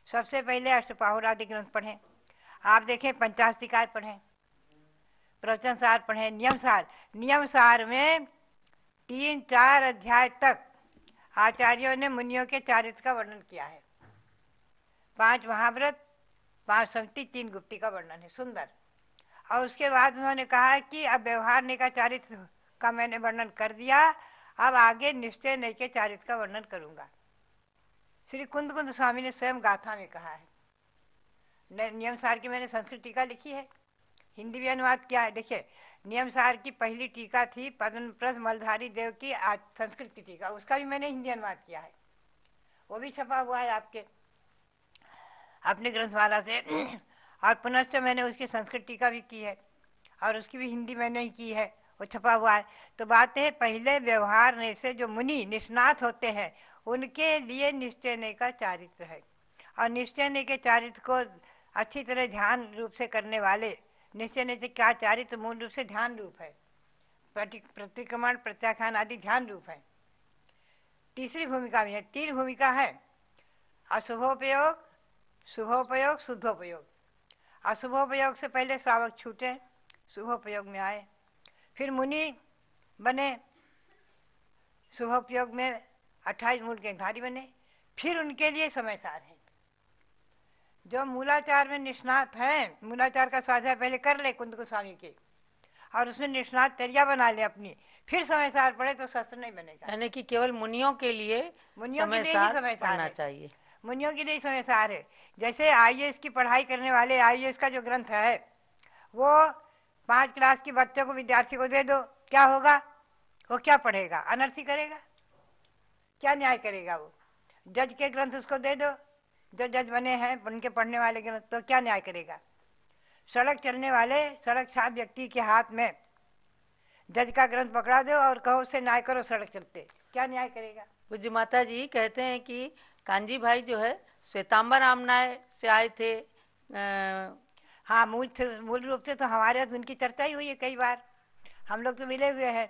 सबसे पहले अष्टपाहुड़ आदि ग्रंथ पढ़ें, आप देखें पंचाष्टिकाय पढ़ें, प्रवचन सार पढ़ें, नियम सार। नियम सार में 3-4 अध्याय तक आचार्यों ने मुनियों के चारित्र का वर्णन किया है। 5 महाव्रत, 5 संगति, 3 गुप्ती का वर्णन है, सुंदर। और उसके बाद उन्होंने कहा कि अब व्यवहार ने का चारित्र का मैंने वर्णन कर दिया, अब आगे निश्चय नहीं के चारित्र का वर्णन करूंगा। श्री कुंद स्वामी ने स्वयं गाथा में कहा है। नियम सार की मैंने संस्कृत टीका लिखी है, हिंदी भी अनुवाद किया है। देखिए नियम सार की पहली टीका थी पद्मप्रद मलधारी देव की संस्कृत की टीका, उसका भी मैंने हिंदी अनुवाद किया है, वो भी छपा हुआ है आपके अपने ग्रंथमाला से। और पुनश्च मैंने उसकी संस्कृत टीका भी की है, और उसकी भी हिंदी मैंने ही की है, वो छपा हुआ है। तो बात है पहले व्यवहार ने से जो मुनि निष्णात होते हैं उनके लिए निश्चय ने का चारित्र है, और निश्चय ने के चारित्र को अच्छी तरह ध्यान रूप से करने वाले, निश्चय ने क्या चारित्र मूल रूप से ध्यान रूप है, प्रतिक्रमण प्रत्याख्यान आदि ध्यान रूप है। तीसरी भूमिका भी है, 3 भूमिका है, अशुभोपयोग, शुभोपयोग, शुद्धोपयोग। अशुभोपयोग से पहले श्रावक छूटे, शुभोपयोग में आए, फिर मुनि बने, शुभोपयोग में 28 मूल के धारी बने, फिर उनके लिए समय सार है। जो मूलाचार में निष्णात हैं, मूलाचार का स्वाध्याय पहले कर ले कुंद गोस्वामी के, और उसमें निष्णात चर्या बना ले अपनी, फिर समय सार पढ़े तो शस्त्र नहीं बनेगा। यानी कि केवल मुनियों के लिए समय सार पढ़ना चाहिए, मुनियों के लिए समय सार है। जैसे IAS की पढ़ाई करने वाले, IAS का जो ग्रंथ है वो 5 क्लास के बच्चों को, विद्यार्थी को दे दो, क्या होगा, वो क्या पढ़ेगा, अनर्थी करेगा, क्या न्याय करेगा। वो जज के ग्रंथ उसको दे दो, जो जज बने हैं उनके पढ़ने वाले ग्रंथ, तो क्या न्याय करेगा। सड़क चलने वाले, सड़क छाप व्यक्ति के हाथ में जज का ग्रंथ पकड़ा दो और कहो उससे न्याय करो, सड़क चलते, क्या न्याय करेगा। पूज्य माता जी कहते हैं कि कांजी भाई जो है श्वेतांबर आमनाय से आए थे हाँ, मूल रूप से तो हमारे साथ उनकी चर्चा ही हुई है कई बार, हम लोग तो मिले हुए हैं।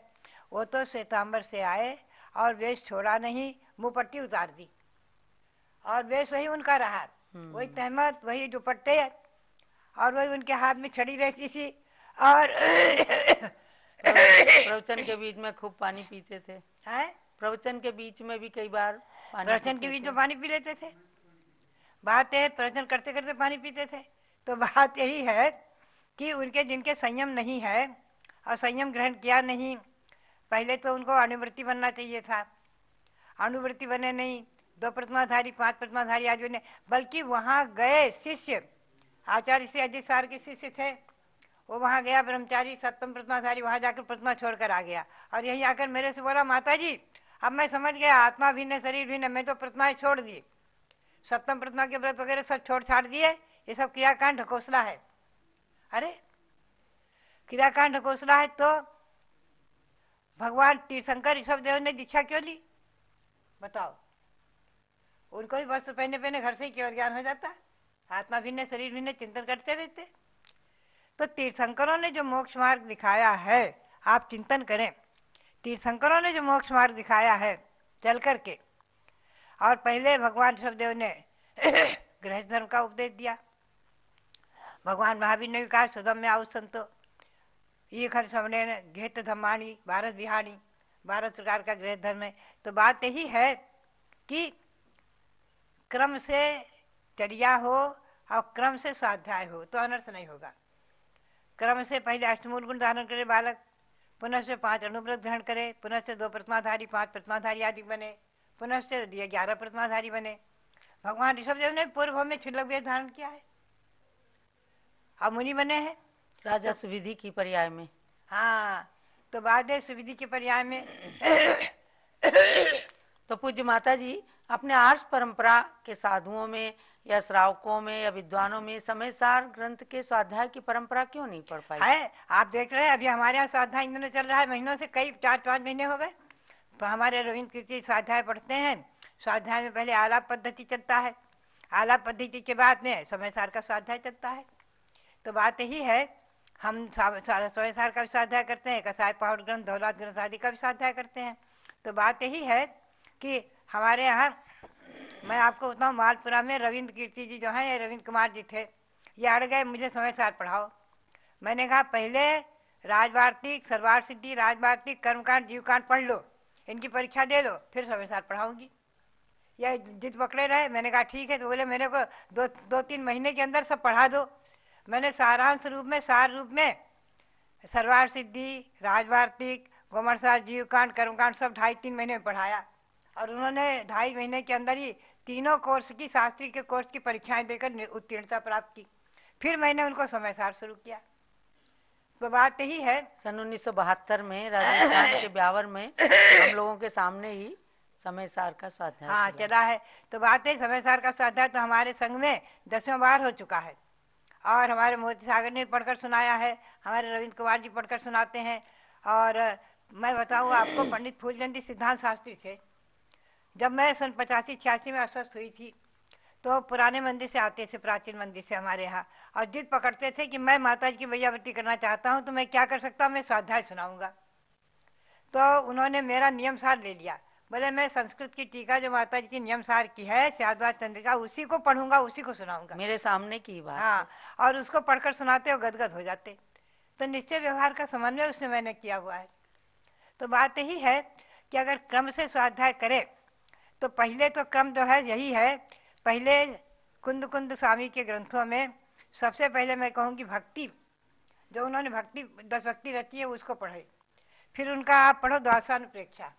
वो तो श्वेतांबर से आए और वेश छोड़ा नहीं, मुंह पट्टी उतार दी और वेश वही उनका रहा, वही तहमत, वही दुपट्टे और वही उनके हाथ में छड़ी रहती थी। और प्रवचन के बीच में खूब पानी पीते थे। हैं? प्रवचन के बीच में भी कई बार पानी प्रवचन के बीच में पानी पी लेते थे। बात है प्रवचन करते करते पानी पीते थे। तो बात यही है कि उनके जिनके संयम नहीं है और संयम ग्रहण किया नहीं, पहले तो उनको अनुवृत्ति बनना चाहिए था, अनुवृत्ति बने नहीं, 2 प्रतिमाधारी 5 प्रतिमाधारी आदि बने, बल्कि वहाँ गए शिष्य, आचार्य श्री अजित सार के शिष्य थे, वो वहाँ गया ब्रह्मचारी 7वीं प्रतिमाधारी, वहाँ जाकर प्रतिमा छोड़कर आ गया और यही आकर मेरे से बोला, माता जी अब मैं समझ गया आत्मा भिन्न शरीर भिन्न, मैं तो प्रतिमाएं छोड़ दी, 7वीं प्रतिमा के व्रत वगैरह सब छोड़ छाड़ दिए, ये सब क्रियाकांड ढकोसला है। अरे क्रियाकांड ढकोसला है तो भगवान तीर्थंकर ऋषभ देव ने दीक्षा क्यों ली बताओ? उनको भी वस्त्र पहने पहने घर से ही केवल ज्ञान हो जाता, आत्मा भिन्न शरीर भिन्न चिंतन करते रहते। तो तीर्थंकरों ने जो मोक्ष मार्ग दिखाया है, आप चिंतन करें, तीर्थंकरों ने जो मोक्ष मार्ग दिखाया है चल करके, और पहले भगवान ऋषभदेव ने गृहस्थ धर्म का उपदेश दिया। भगवान महावीर ने भी कहा सुधम में आउ संतो ये खर समने घेत धम्माणी भारत बिहारी, 12 प्रकार का गृह धर्म है। तो बात यही है कि क्रम से चर्या हो और क्रम से स्वाध्याय हो तो अनर्थ नहीं होगा। क्रम से पहले अष्टमूल गुण धारण करे बालक, पुनः से 5 अनुव्रत ग्रहण करे, पुनः से 2 प्रतिमाधारी 5 प्रतिमाधारी आदि बने, पुनः से 11 प्रतिमाधारी बने। भगवान ऋषभदेव ने पूर्व में छिलक वेद धारण किया है और मुनि बने हैं राजा सुविधि की पर्याय में। हाँ, तो बाद है सुविधि के पर्याय में। तो पूज्य माता जी अपने आर्ष परंपरा के साधुओं में या श्रावकों में या विद्वानों में समय सार ग्रंथ के स्वाध्याय की परंपरा क्यों नहीं पढ़ पाई है? आप देख रहे हैं अभी हमारे यहाँ स्वाध्याय इन दिनों चल रहा है, महीनों से, कई 4-5 महीने हो गए। तो हमारे रविंद्र कीर्ति स्वाध्याय पढ़ते हैं। स्वाध्याय में पहले आलाप पद्धति चलता है, आलाप पद्धति के बाद में समय सार का स्वाध्याय चलता है। तो बात यही है, हम समय सार का भी स्वाध्याय करते हैं, कसाय पहाड़ ग्रंथ दौलत ग्रंथ आदि का भी स्वाध्याय करते हैं। तो बात यही है कि हमारे यहाँ, मैं आपको बताऊँ, मालपुरा में रविंद्र कीर्ति जी जो हैं, ये रविंद्र कुमार जी थे, ये अड़ गए मुझे समय सार पढ़ाओ। मैंने कहा पहले राजवार्तिक सर्वार्थ सिद्धि राजवार्तिक कर्मकांड जीवकांड पढ़ लो, इनकी परीक्षा दे लो, फिर समय सार पढ़ाऊंगी। यह जिद पकड़े रहे। मैंने कहा ठीक है। तो बोले मेरे को 2-3 महीने के अंदर सब पढ़ा दो। मैंने सारांश रूप में, सार रूप में सर्वार्थ सिद्धि राजवार्तिक गोमरसार जीवकांड कर्मकांड सब 2.5-3 महीने में पढ़ाया और उन्होंने 2.5 महीने के अंदर ही तीनों कोर्स की, शास्त्री के कोर्स की परीक्षाएं देकर उत्तीर्णता प्राप्त की। फिर मैंने उनको समय सार शुरू किया। तो बात यही है, सन 1972 में राजस्थान के ब्यावर में हम लोगों के सामने ही समय सार का स्वाध्याय हाँ चला है। तो बात है समय सार का स्वाध्याय तो हमारे संघ में 10वें बार हो चुका है और हमारे मोती सागर ने पढ़कर सुनाया है, हमारे रविंद्र कुमार जी पढ़कर सुनाते हैं। और मैं बताऊँ आपको, पंडित फूलचंदी सिद्धांत शास्त्री थे। जब मैं सन 85-86 में अस्वस्थ हुई थी तो पुराने मंदिर से आते थे, प्राचीन मंदिर से हमारे यहाँ, और जिद पकड़ते थे कि मैं माता जी की वैयावृत्ति करना चाहता हूँ, तो मैं क्या कर सकता हूँ, मैं स्वाध्याय सुनाऊंगा। तो उन्होंने मेरा नियम सार ले लिया। बोले मैं संस्कृत की टीका जो माता जी की नियम सार की है, श्यादवाद चंद्रिका, उसी को पढ़ूंगा, उसी को सुनाऊंगा। मेरे सामने की बात। हाँ, और उसको पढ़कर सुनाते हो गदगद हो जाते। तो निश्चय व्यवहार का समन्वय उसने मैंने किया हुआ है। तो बात यही है कि अगर क्रम से स्वाध्याय करे तो पहले तो क्रम जो है यही है, पहले कुंद कुंद स्वामी के ग्रंथों में सबसे पहले मैं कहूँगी भक्ति, जो उन्होंने भक्ति 10 भक्ति रची है उसको पढ़े। फिर उनका आप पढ़ो द्वासानुप्रेक्षा,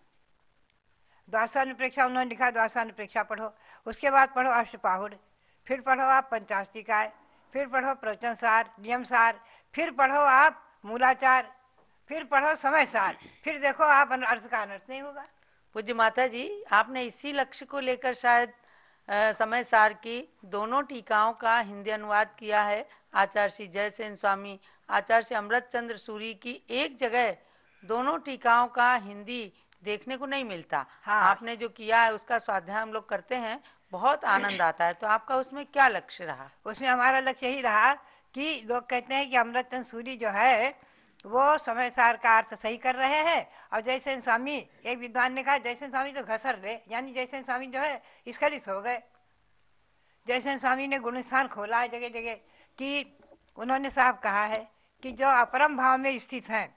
द्वासानुप्रेक्षा उन्होंने लिखा, द्वासानुप्रेक्षा पढ़ो। उसके बाद पढ़ो अष्टपाहुड़, फिर पढ़ो आप पंचास्तिकाय, फिर पढ़ो प्रवचन सार नियम सार, फिर पढ़ो आप मूलाचार, फिर पढ़ो समय सार, फिर देखो आप अर्थ का अनर्थ नहीं होगा। पूज्य माता जी आपने इसी लक्ष्य को लेकर शायद समय सार की दोनों टीकाओं का हिंदी अनुवाद किया है। आचार्य श्री जयसेन स्वामी, आचार्य श्री अमृत चंद्र सूरी की एक जगह दोनों टीकाओं का हिंदी देखने को नहीं मिलता। हाँ। आपने जो किया है उसका स्वाध्याय हम लोग करते हैं, बहुत आनंद आता है। तो आपका उसमें क्या लक्ष्य रहा? उसमें हमारा लक्ष्य यही रहा कि लोग कहते हैं कि अमृतचंद सूरी जो है वो समय सार का अर्थ सही कर रहे हैं, और जयसेन स्वामी, एक विद्वान ने कहा जयसेन स्वामी तो घसर रहे, यानी जयसेन स्वामी जो है स्खलित हो गए। जयसेन स्वामी ने गुणस्थान खोला है जगह जगह कि उन्होंने साफ कहा है कि जो अपरम भाव में स्थित हैं,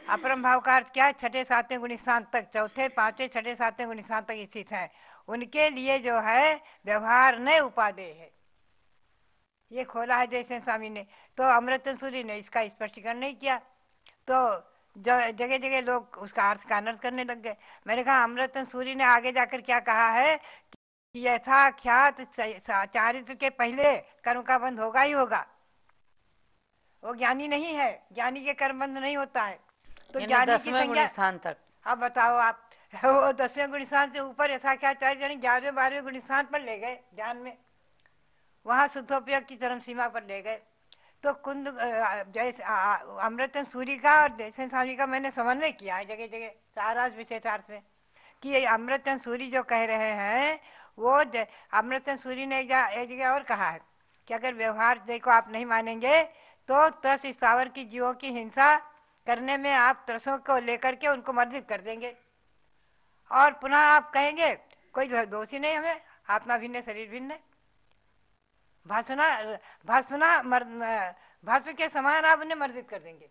अपरम भाव का अर्थ क्या है, छठे सातवें गुणस्थान तक, चौथे पांचवें छठे सातवें गुणस्थान तक स्थित हैं, उनके लिए जो है व्यवहार न उपादेय है, ये खोला है जयसेन स्वामी ने। तो अमृतचंद सूरी ने इसका स्पष्टीकरण नहीं किया, तो जो जगह जगह लोग उसका अर्थ का अनर्थ करने लग गए। मैंने कहा अमृतचंद सूरी ने आगे जाकर क्या कहा है कि यथाख्यात चारित्र के पहले कर्म का बंध होगा ही होगा। वो ज्ञानी नहीं है, ज्ञानी के कर्म बंध नहीं होता है। तो यानी ज्ञानी की 10वें संज्ञा, गुणस्थान तक। अब बताओ आप, वो 10वें गुणस्थान से ऊपर यथाख्यात चारित्र 11वें 12वें गुणस्थान पर ले गए ज्ञान में, वहां शुद्धोपयोग की चरम सीमा पर ले गए। तो कुंद जैसे अमृतचंद सूरी का और जयसेन स्वामी का मैंने समन्वय किया है जगह जगह सारांश विशेषार्थ में, कि ये अमृतचंद सूरी जो कह रहे हैं वो अमृतचंद सूरी ने एक जगह और कहा है कि अगर व्यवहार को आप नहीं मानेंगे तो त्रस स्थावर की जीवों की हिंसा करने में आप त्रसों को लेकर के उनको मर्दित कर देंगे, और पुनः आप कहेंगे कोई दोषी नहीं, हमें आत्मा भिन्न शरीर भिन्न है, भाषण के समान आप उन्हें मर्दित कर देंगे।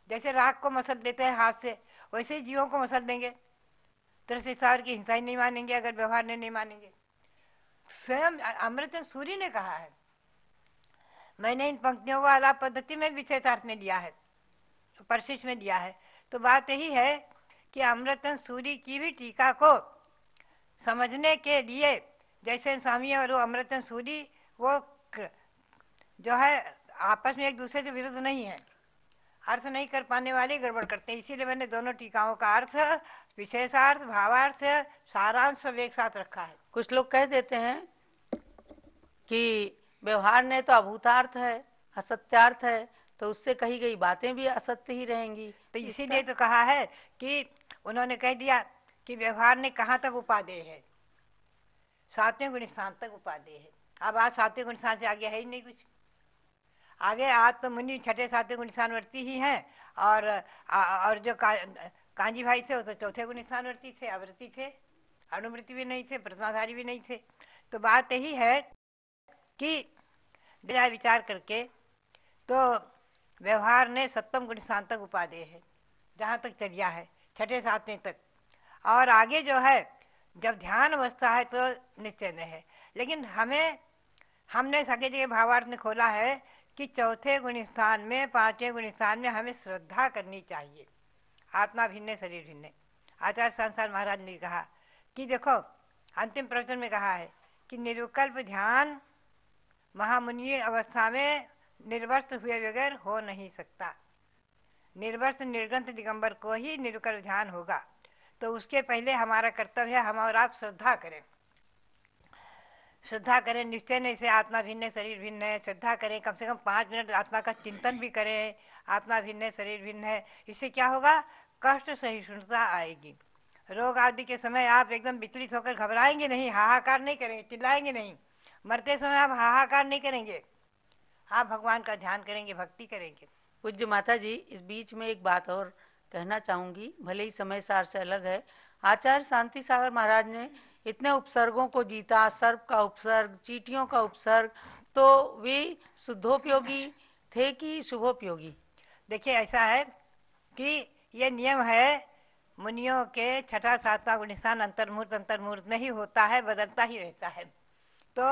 जैसे राख को मसल देते हैं हाथ से, वैसे ही जीवों को मसल देंगे। त्रसिसार की हिंसा ही नहीं मानेंगे अगर व्यवहार ने नहीं मानेंगे। स्वयं अमृतचंद सूरी ने कहा है। मैंने इन पंक्तियों को आलाप पद्धति में विशेषार्थ में लिया है, परिशिष्ट में लिया है। तो बात यही है कि अमृतचंद सूरी की भी टीका को समझने के लिए जयसेन स्वामी और अमृतचंद सूरी वो जो है आपस में एक दूसरे से विरुद्ध नहीं है, अर्थ नहीं कर पाने वाले गड़बड़ करते हैं। इसीलिए मैंने दोनों टीकाओं का अर्थ, विशेषार्थ, भावार्थ, सारांश सब एक साथ रखा है। कुछ लोग कह देते हैं कि व्यवहार ने तो अभूतार्थ है, असत्यार्थ है, तो उससे कही गई बातें भी असत्य ही रहेंगी। तो इसीलिए तो कहा है कि उन्होंने कह दिया कि व्यवहार ने कहाँ तक उपादेय है, 7वें गुणस्थान तक उपादेय है। अब आज 7वें गुणस्थान से आगे है ही नहीं कुछ। आगे आज तो मुनि छठे 7वें गुणस्थान वर्ती ही हैं, और जो कांजी भाई थे वो तो 4थे गुणस्थान वर्ती थे, अवृत्ति थे, अनुवृत्ति भी नहीं थे, प्रथमाधारी भी नहीं थे। तो बात यही है कि विचार करके तो व्यवहार ने 7वें गुणस्थान तक उपादेय है, जहाँ तक चर्या है, छठे 7वें तक। और आगे जो है जब ध्यान अवस्था है तो निश्चय नहीं है। लेकिन हमने सके जगह भावार्थ ने खोला है कि 4थे गुणस्थान में, 5वें गुणस्थान में हमें श्रद्धा करनी चाहिए, आत्मा भिन्न शरीर भिन्न। आचार्य संसार महाराज ने कहा कि देखो, अंतिम प्रवचन में कहा है कि निर्विकल्प ध्यान महामुनि अवस्था में निर्वस्त्र हुए बगैर हो नहीं सकता। निर्वस्त्र निर्ग्रंथ दिगंबर को ही निर्विकल्प ध्यान होगा। तो उसके पहले हमारा कर्तव्य है हम और आप श्रद्धा करें, श्रद्धा करें निश्चय नहीं से आत्मा भिन्न शरीर भिन्न है। श्रद्धा करें, कम से कम 5 मिनट आत्मा का चिंतन भी करें, आत्मा भिन्न शरीर भिन्न है। इससे क्या होगा, कष्ट सहिष्णुता आएगी। रोग आदि के समय आप एकदम विचलित होकर घबराएंगे नहीं, हाहाकार नहीं करेंगे, चिल्लाएंगे नहीं। मरते समय आप हाहाकार नहीं करेंगे, आप भगवान का ध्यान करेंगे, भक्ति करेंगे। पूज्य माता जी, इस बीच में एक बात और कहना चाहूंगी, भले ही समय सार से अलग है। आचार्य शांति सागर महाराज ने इतने उपसर्गों को जीता, सर्प का उपसर्ग, चींटियों का उपसर्ग, तो वे शुद्धोपयोगी थे कि शुभोपयोगी? देखिए ऐसा है कि ये नियम है मुनियों के छठा 7वां गुणस्थान अंतर्मुहूर्त नहीं होता है, बदलता ही रहता है। तो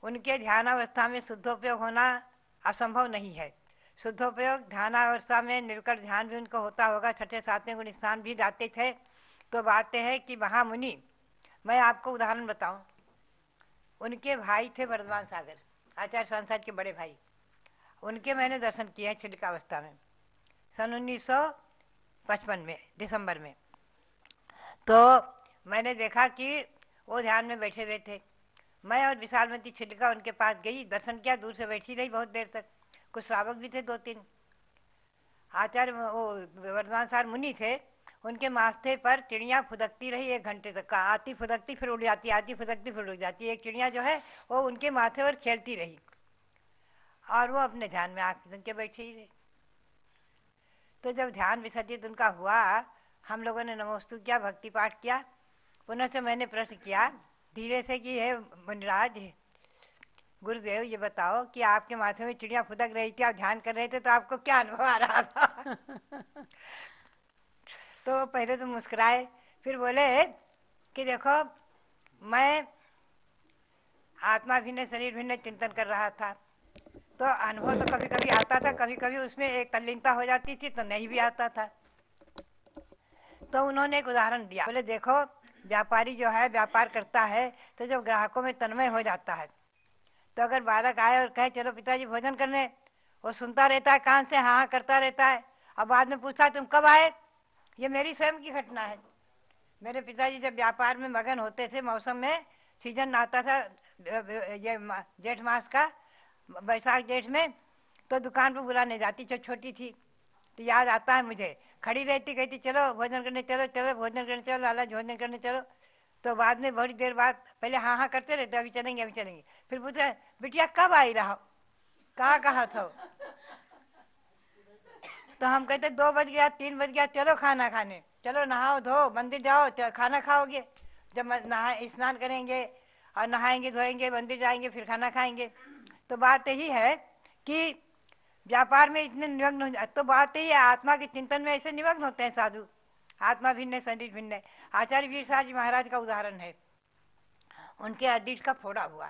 उनके ध्यानावस्था में शुद्धोपयोग होना असंभव नहीं है। शुद्धोपयोग ध्यानावस्था में निर्विकल्प ध्यान भी उनको होता होगा, छठे 7वें गुणस्थान भी जाते थे। तो बातें है कि महामुनि, मैं आपको उदाहरण बताऊं, उनके भाई थे वर्धमान सागर, आचार्य संसार के बड़े भाई, उनके मैंने दर्शन किए हैं छिलिकावस्था में सन 1955 में दिसंबर में। तो मैंने देखा कि वो ध्यान में बैठे हुए थे। मैं और विशालमती छिलिका उनके पास गई, दर्शन किया, दूर से बैठी रही बहुत देर तक। कुछ श्रावक भी थे 2-3। आचार्य वो वर्धमान सार मुनि थे, उनके माथे पर चिड़िया फुदकती रही 1 घंटे तक का, आती फुदकती फिर उड़ जाती, आती फुदकती फिर उड़ जाती। एक चिड़िया जो है वो उनके माथे पर खेलती रही। और वो अपने ध्यान में आंख बंद के बैठे ही रहे। तो जब ध्यान विसर्जित उनका हुआ, हम लोगों ने नमोस्तु किया, भक्ति पाठ किया। पुनः से मैंने प्रश्न किया धीरे से कि हे मुनिराज, गुरुदेव ये बताओ कि आपके माथे में चिड़िया फुदक रही थी, आप ध्यान कर रहे थे, तो आपको क्या अनुभव आ रहा था? तो पहले तो मुस्कुराए, फिर बोले कि देखो मैं आत्मा भिन्न शरीर भिन्न चिंतन कर रहा था, तो अनुभव तो कभी कभी आता था, कभी कभी उसमें एक तल्लीनता हो जाती थी तो नहीं भी आता था। तो उन्होंने एक उदाहरण दिया, बोले देखो व्यापारी जो है व्यापार करता है, तो जब ग्राहकों में तन्मय हो जाता है, तो अगर बालक आए और कहे चलो पिताजी भोजन करने, वो सुनता रहता है, कान से हाँ हाँ करता रहता है, और बाद में पूछता है तुम कब आए। ये मेरी स्वयं की घटना है। मेरे पिताजी जब व्यापार में मगन होते थे, मौसम में सीजन आता था ये जेठ मास का, बैसाख जेठ में, तो दुकान पर बुलाने जाती, जब छोटी थी तो याद आता है मुझे, खड़ी रहती, कहती चलो भोजन करने चलो, चलो भोजन करने चलो, लाला भोजन करने चलो। तो बाद में बड़ी देर बाद पहले हाँ हाँ करते रहते, अभी चलेंगे अभी चलेंगे, फिर पूछे बिटिया कब आई रहा, कहाँ था? तो हम कहते 2 बज गया, 3 बज गया, चलो खाना खाने, चलो नहाओ धो मंदिर जाओ, खाना खाओगे। जब नहा स्नान करेंगे और नहाएंगे धोएंगे, मंदिर जाएंगे, फिर खाना खाएंगे। तो बात यही है कि व्यापार में इतने निमग्न हो जाते, तो बात यही है आत्मा के चिंतन में ऐसे निमग्न होते हैं साधु। आत्मा भिन्न है, शरीर भिन्न है। आचार्य वीर साहब जी महाराज का उदाहरण है, उनके अदीठ का फोड़ा हुआ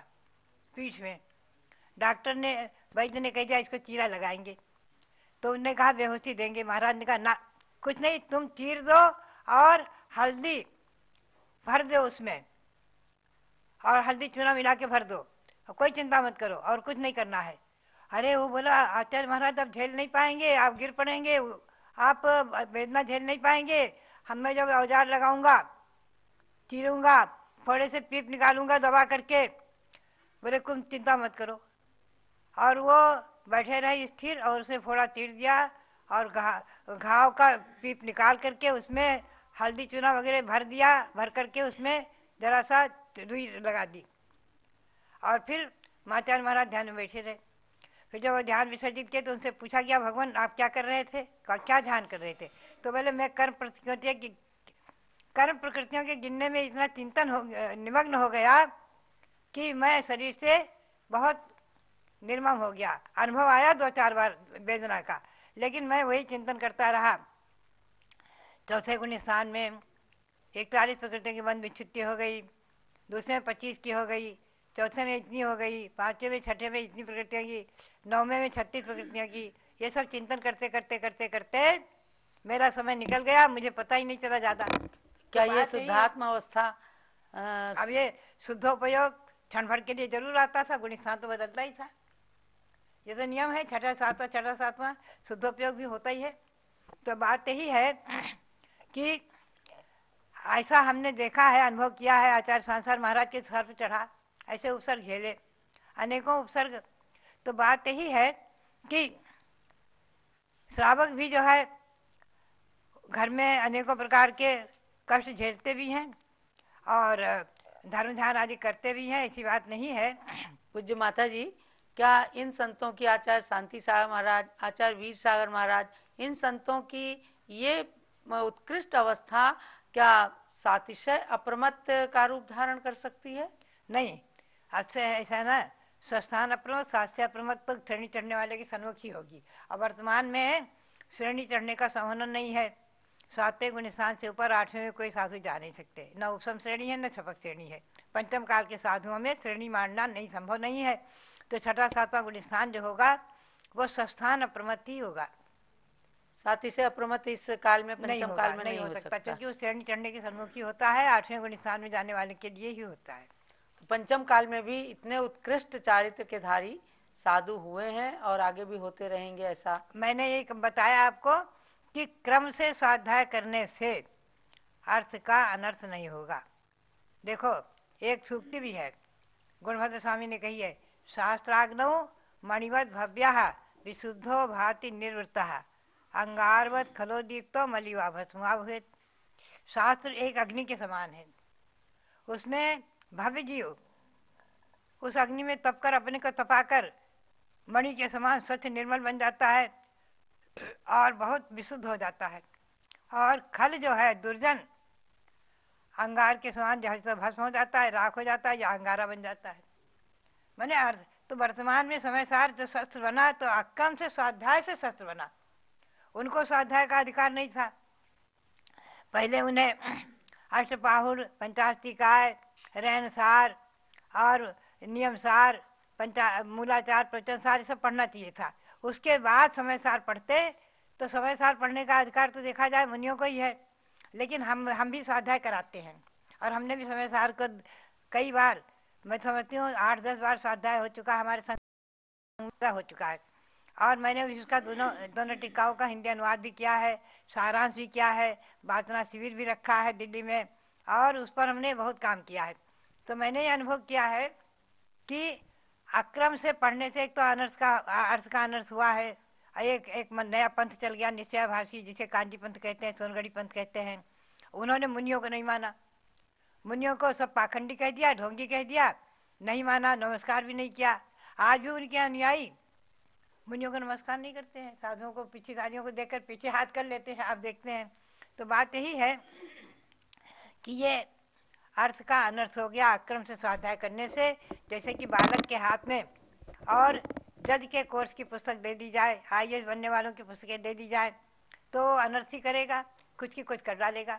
पीठ में, डॉक्टर ने, वैद्य ने कह दिया इसको चीरा लगाएंगे, तो उन्होंने कहा बेहोशी देंगे। महाराज ने कहा ना, कुछ नहीं, तुम चीर दो और हल्दी भर दो उसमें, और हल्दी चूना मिला के भर दो, और कोई चिंता मत करो, और कुछ नहीं करना है। अरे वो बोला आचार्य महाराज आप झेल नहीं पाएंगे, आप गिर पड़ेंगे, आप वेदना झेल नहीं पाएंगे, मैं जब औजार लगाऊंगा, चीरूंगा, फोड़े से पीप निकालूंगा दबा करके। बोले कुछ चिंता मत करो। और वो बैठे रहे स्थिर, और उसे फोड़ा चीर दिया, और घाव का पीप निकाल करके उसमें हल्दी चूना वगैरह भर दिया, भर करके उसमें जरा सा रुई लगा दी, और फिर माचार्य महाराज ध्यान में बैठे रहे। फिर जब वो ध्यान विसर्जित किए तो उनसे पूछा गया भगवान आप क्या कर रहे थे, क्या ध्यान कर रहे थे? तो बोले मैं कर्म प्रकृतियों के गिनने में इतना चिंतन हो निमग्न हो गया कि मैं शरीर से बहुत निर्मम हो गया। अनुभव आया 2-4 बार वेदना का, लेकिन मैं वही चिंतन करता रहा। चौथे गुण स्थान में 41 प्रकृतियों की बंद विच्छुत्ति हो गई, दूसरे में 25 की हो गई, चौथे में इतनी हो गई, पांचवें में छठे में इतनी प्रकृतियों की, 9वें में 36 प्रकृतियों की। ये सब चिंतन करते करते करते करते मेरा समय निकल गया, मुझे पता ही नहीं चला ज्यादा। क्या ये शुद्धात्म अवस्था? अब ये शुद्धोपयोग क्षण भर के लिए जरूर आता था, गुण स्थान तो बदलता ही था। ये तो नियम है, छठा सातवां शुद्धोपयोग भी होता ही है। तो बात यही है कि ऐसा हमने देखा है, अनुभव किया है। आचार्य सांसार महाराज के सर पर चढ़ा, ऐसे उपसर्ग झेले, अनेकों उपसर्ग। तो बात यही है कि श्रावक भी जो है घर में अनेकों प्रकार के कष्ट झेलते भी हैं और धर्म ध्यान आदि करते भी हैं, ऐसी बात नहीं है। पूज्य माता जी, क्या इन संतों की, आचार्य शांति सागर महाराज, आचार्य वीर सागर महाराज, इन संतों की ये उत्कृष्ट अवस्था क्या सातिशय अप्रमत्त का रूप धारण कर सकती है? नहीं, अच्छे ऐसा ना, स्वस्थान अप्रमत्त, शास्त्र अप्रमत्त तो श्रेणी चढ़ने वाले की सन्मुख ही होगी। अब वर्तमान में श्रेणी चढ़ने का संवर्णन नहीं है। 7वें गुण स्थान से ऊपर 8वें में कोई साधु जा नहीं सकते, न उपसम श्रेणी है न छपक श्रेणी है। पंचम काल के साधुओं में श्रेणी मानना नहीं, संभव नहीं है। तो छठा 7वां गुण स्थान जो होगा वो स्वस्थान अप्रमत्त ही होगा। सातिशय अप्रमत्त इस काल में, पंचम काल में नहीं हो सकता, क्योंकि वो श्रेणी चढ़ने के सन्मुख ही होता है, 8वें गुण स्थान में जाने वाले के लिए ही होता है। तो पंचम काल में भी इतने उत्कृष्ट चारित्र के धारी साधु हुए हैं और आगे भी होते रहेंगे, ऐसा मैंने एक बताया आपको कि क्रम से स्वाध्याय करने से अर्थ का अनर्थ नहीं होगा। देखो एक सूक्ति भी है, गुणभद्र स्वामी ने कही है, शास्त्राग्नौ मणिवत भव्यः विशुद्धो भाति निर्वृत्तः अंगारवत खलोदीप्तो मलिवा भस्मा भवेत्। शास्त्र एक अग्नि के समान है, उसमें भव्य जीव उस अग्नि में तपकर अपने को तपाकर मणि के समान स्वच्छ निर्मल बन जाता है और बहुत विशुद्ध हो जाता है। और खल जो है दुर्जन अंगार के समान जैसे भस्म हो जाता है, राख हो जाता है या अंगारा बन जाता है। मैंने अर्थ तो वर्तमान में समय सार जो शस्त्र बना तो अक्रम से स्वाध्याय से शस्त्र बना। उनको स्वाध्याय का अधिकार नहीं था। पहले उन्हें अष्टपाहुर, पंचास्तिकाय, रैनसार और नियमसार, मूलाचार, प्रवचनसार ये सब पढ़ना चाहिए था। उसके बाद समय सार पढ़ते तो समय सार पढ़ने का अधिकार तो देखा जाए मुनियों को ही है, लेकिन हम भी स्वाध्याय कराते हैं और हमने भी समय सार को कई बार, मैं समझती हूँ 8-10 बार स्वाध्याय हो चुका है, हमारे संग हो चुका है। और मैंने उसका दोनों टीकाओं का हिंदी अनुवाद भी किया है, सारांश भी किया है, वाचना शिविर भी रखा है दिल्ली में और उस पर हमने बहुत काम किया है। तो मैंने ये अनुभव किया है कि अक्रम से पढ़ने से एक तो अर्थ का अनर्थ हुआ है। एक नया पंथ चल गया निश्चयभाषी, जिसे कांजी पंथ कहते हैं, सोनगढ़ी पंथ कहते हैं। उन्होंने मुनियों को नहीं माना, मुनियों को सब पाखंडी कह दिया, ढोंगी कह दिया, नहीं माना, नमस्कार भी नहीं किया। आज भी उनके अनुयायी मुनियों को नमस्कार नहीं करते हैं, साधुओं को पीछेदारियों को देखकर पीछे हाथ कर लेते हैं, आप देखते हैं। तो बात यही है कि ये अर्थ का अनर्थ हो गया अक्रम से स्वाध्याय करने से। जैसे कि बालक के हाथ में और जज के कोर्स की पुस्तक दे दी जाए, IAS बनने वालों की पुस्तकें दे दी जाए तो अनर्थ ही करेगा, कुछ की कुछ कर डालेगा,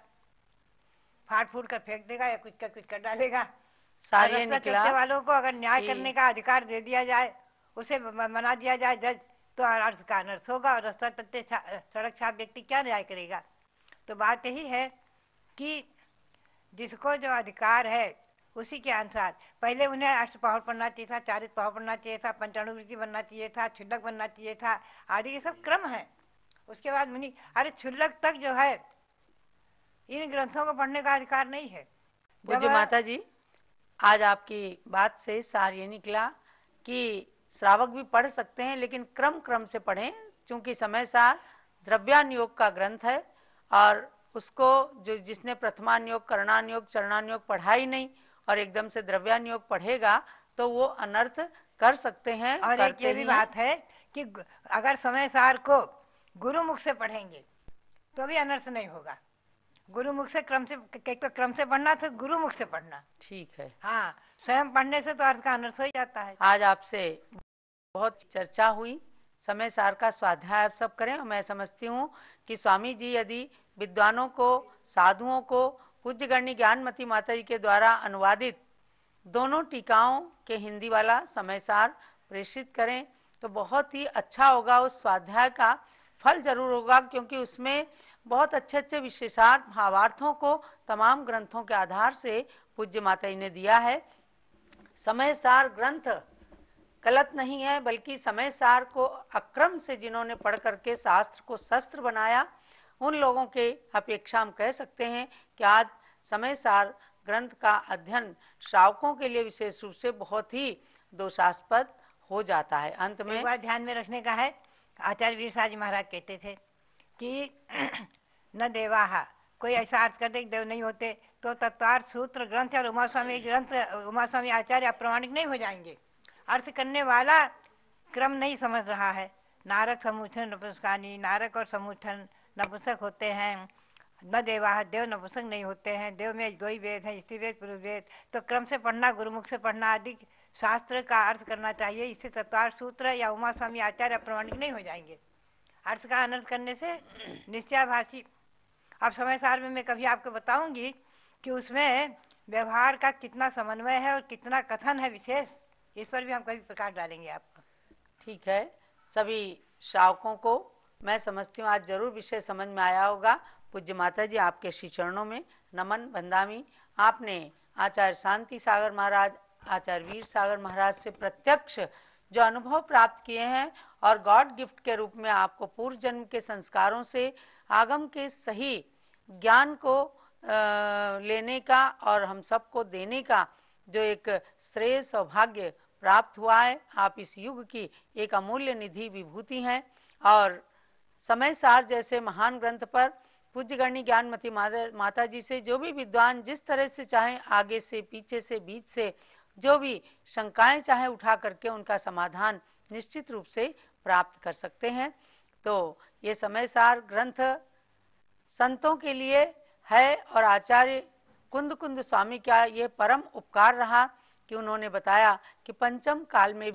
फाड़ फूट कर फेंक देगा या कुछ का कुछ कर डालेगा। रास्ता चलते वालों को अगर न्याय करने का अधिकार दे दिया जाए, उसे मना दिया जाए जज, तो अर्थ का अनर्थ होगा और रास्ता चलते सड़क छाप व्यक्ति क्या न्याय करेगा। तो बात यही है कि जिसको जो अधिकार है उसी के अनुसार, पहले उन्हें अष्टपाहुर पढ़ना चाहिए था, चारित पाहुर पढ़ना चाहिए था, पंचाणुवृत्ति बनना चाहिए था, क्षुल्लक बनना चाहिए था, आदि ये सब क्रम है। उसके बाद मुनि, अरे क्षुल्लक तक जो है इन ग्रंथों को पढ़ने का अधिकार नहीं है। पूज्य माता जी, आज आपकी बात से सार ये निकला कि श्रावक भी पढ़ सकते हैं, लेकिन क्रम क्रम से पढ़ें, क्योंकि समय सार द्रव्यानुयोग का ग्रंथ है और उसको जिसने प्रथमानुयोग, करणानुयोग, चरणानुयोग पढ़ा ही नहीं और एकदम से द्रव्यानुयोग पढ़ेगा तो वो अनर्थ कर सकते हैं। और एक ये भी बात है कि अगर समय सार को गुरुमुख से पढ़ेंगे तो भी अनर्थ नहीं होगा। गुरुमुख से क्रम से पढ़ना था, गुरुमुख से पढ़ना ठीक है। हाँ, स्वयं पढ़ने से तो अर्थ का अनर्थ हो ही जाता है। आज आपसे बहुत चर्चा हुई, समय सार का स्वाध्याय आप सब करें। मैं समझती हूँ कि स्वामी जी यदि विद्वानों को, साधुओं को पूज्य गणनी ज्ञानमती माता जी के द्वारा अनुवादित दोनों टीकाओं के हिंदी वाला समय सार प्रेषित करें तो बहुत ही अच्छा होगा। उस स्वाध्याय का फल जरूर होगा, क्योंकि उसमें बहुत अच्छे अच्छे विशेषार्थ भावार्थों को तमाम ग्रंथों के आधार से पूज्य माता जी ने दिया है। समय सार ग्रंथ गलत नहीं है, बल्कि समय सार को अक्रम से जिन्होंने पढ़ करके शास्त्र को शस्त्र बनाया, उन लोगों के अपेक्षा हम कह सकते हैं कि आज समय सार ग्रंथ का अध्ययन श्रावकों के लिए विशेष रूप से बहुत ही दोषास्पद हो जाता है। अंत में एक बात ध्यान में रखने का है, आचार्य वीर साहब जी महाराज कहते थे कि न देवाहा, कोई ऐसा अर्थ कर दे कि देव नहीं होते तो तत्वार्थ सूत्र ग्रंथ और उमास्वामी ग्रंथ, उमास्वामी आचार्य अप्रमाणिक नहीं हो जाएंगे। अर्थ करने वाला क्रम नहीं समझ रहा है। नारक समूठन नपुंसकानी, नारक और समूठन नपुंसक होते हैं। न देवाह, देव नपुंसक नहीं होते हैं। देव में 2 ही वेद हैं, स्त्री वेद, पुरुष वेद। तो क्रम से पढ़ना, गुरुमुख से पढ़ना आदि शास्त्र का अर्थ करना चाहिए। इससे तत्वार्थ सूत्र या उमास्वामी आचार्य अप्रमाणिक नहीं हो जाएंगे। अर्थ का अनर्थ करने से निश्चयभाषी। अब समय सार में मैं कभी आपको बताऊंगी कि उसमें व्यवहार का कितना समन्वय है और कितना कथन है विशेष, इस पर भी हम कभी प्रकाश डालेंगे आपको। ठीक है। सभी श्रावकों को मैं समझती हूँ आज जरूर विषय समझ में आया होगा। पूज्य माता जी, आपके श्री चरणों में नमन बंदामी। आपने आचार्य शांति सागर महाराज, आचार्य वीर सागर महाराज से प्रत्यक्ष जो अनुभव प्राप्त किए हैं और गॉड गिफ्ट के रूप में आपको पूर्व जन्म के संस्कारों से आगम के सही ज्ञान को लेने का और हम सबको देने का जो एक श्रेय सौभाग्य प्राप्त हुआ है, आप इस युग की एक अमूल्य निधि विभूति हैं। और समय सार जैसे महान ग्रंथ पर पूज्य गणनी ज्ञानमती माता जी से जो भी विद्वान जिस तरह से चाहे, आगे से, पीछे से, बीच से, जो भी शंकाएं चाहे उठा करके उनका समाधान निश्चित रूप से प्राप्त कर सकते हैं। तो ये समय सार ग्रंथ संतों के लिए है और आचार्य कुंद स्वामी का ये परम उपकार रहा कि उन्होंने बताया कि पंचम काल में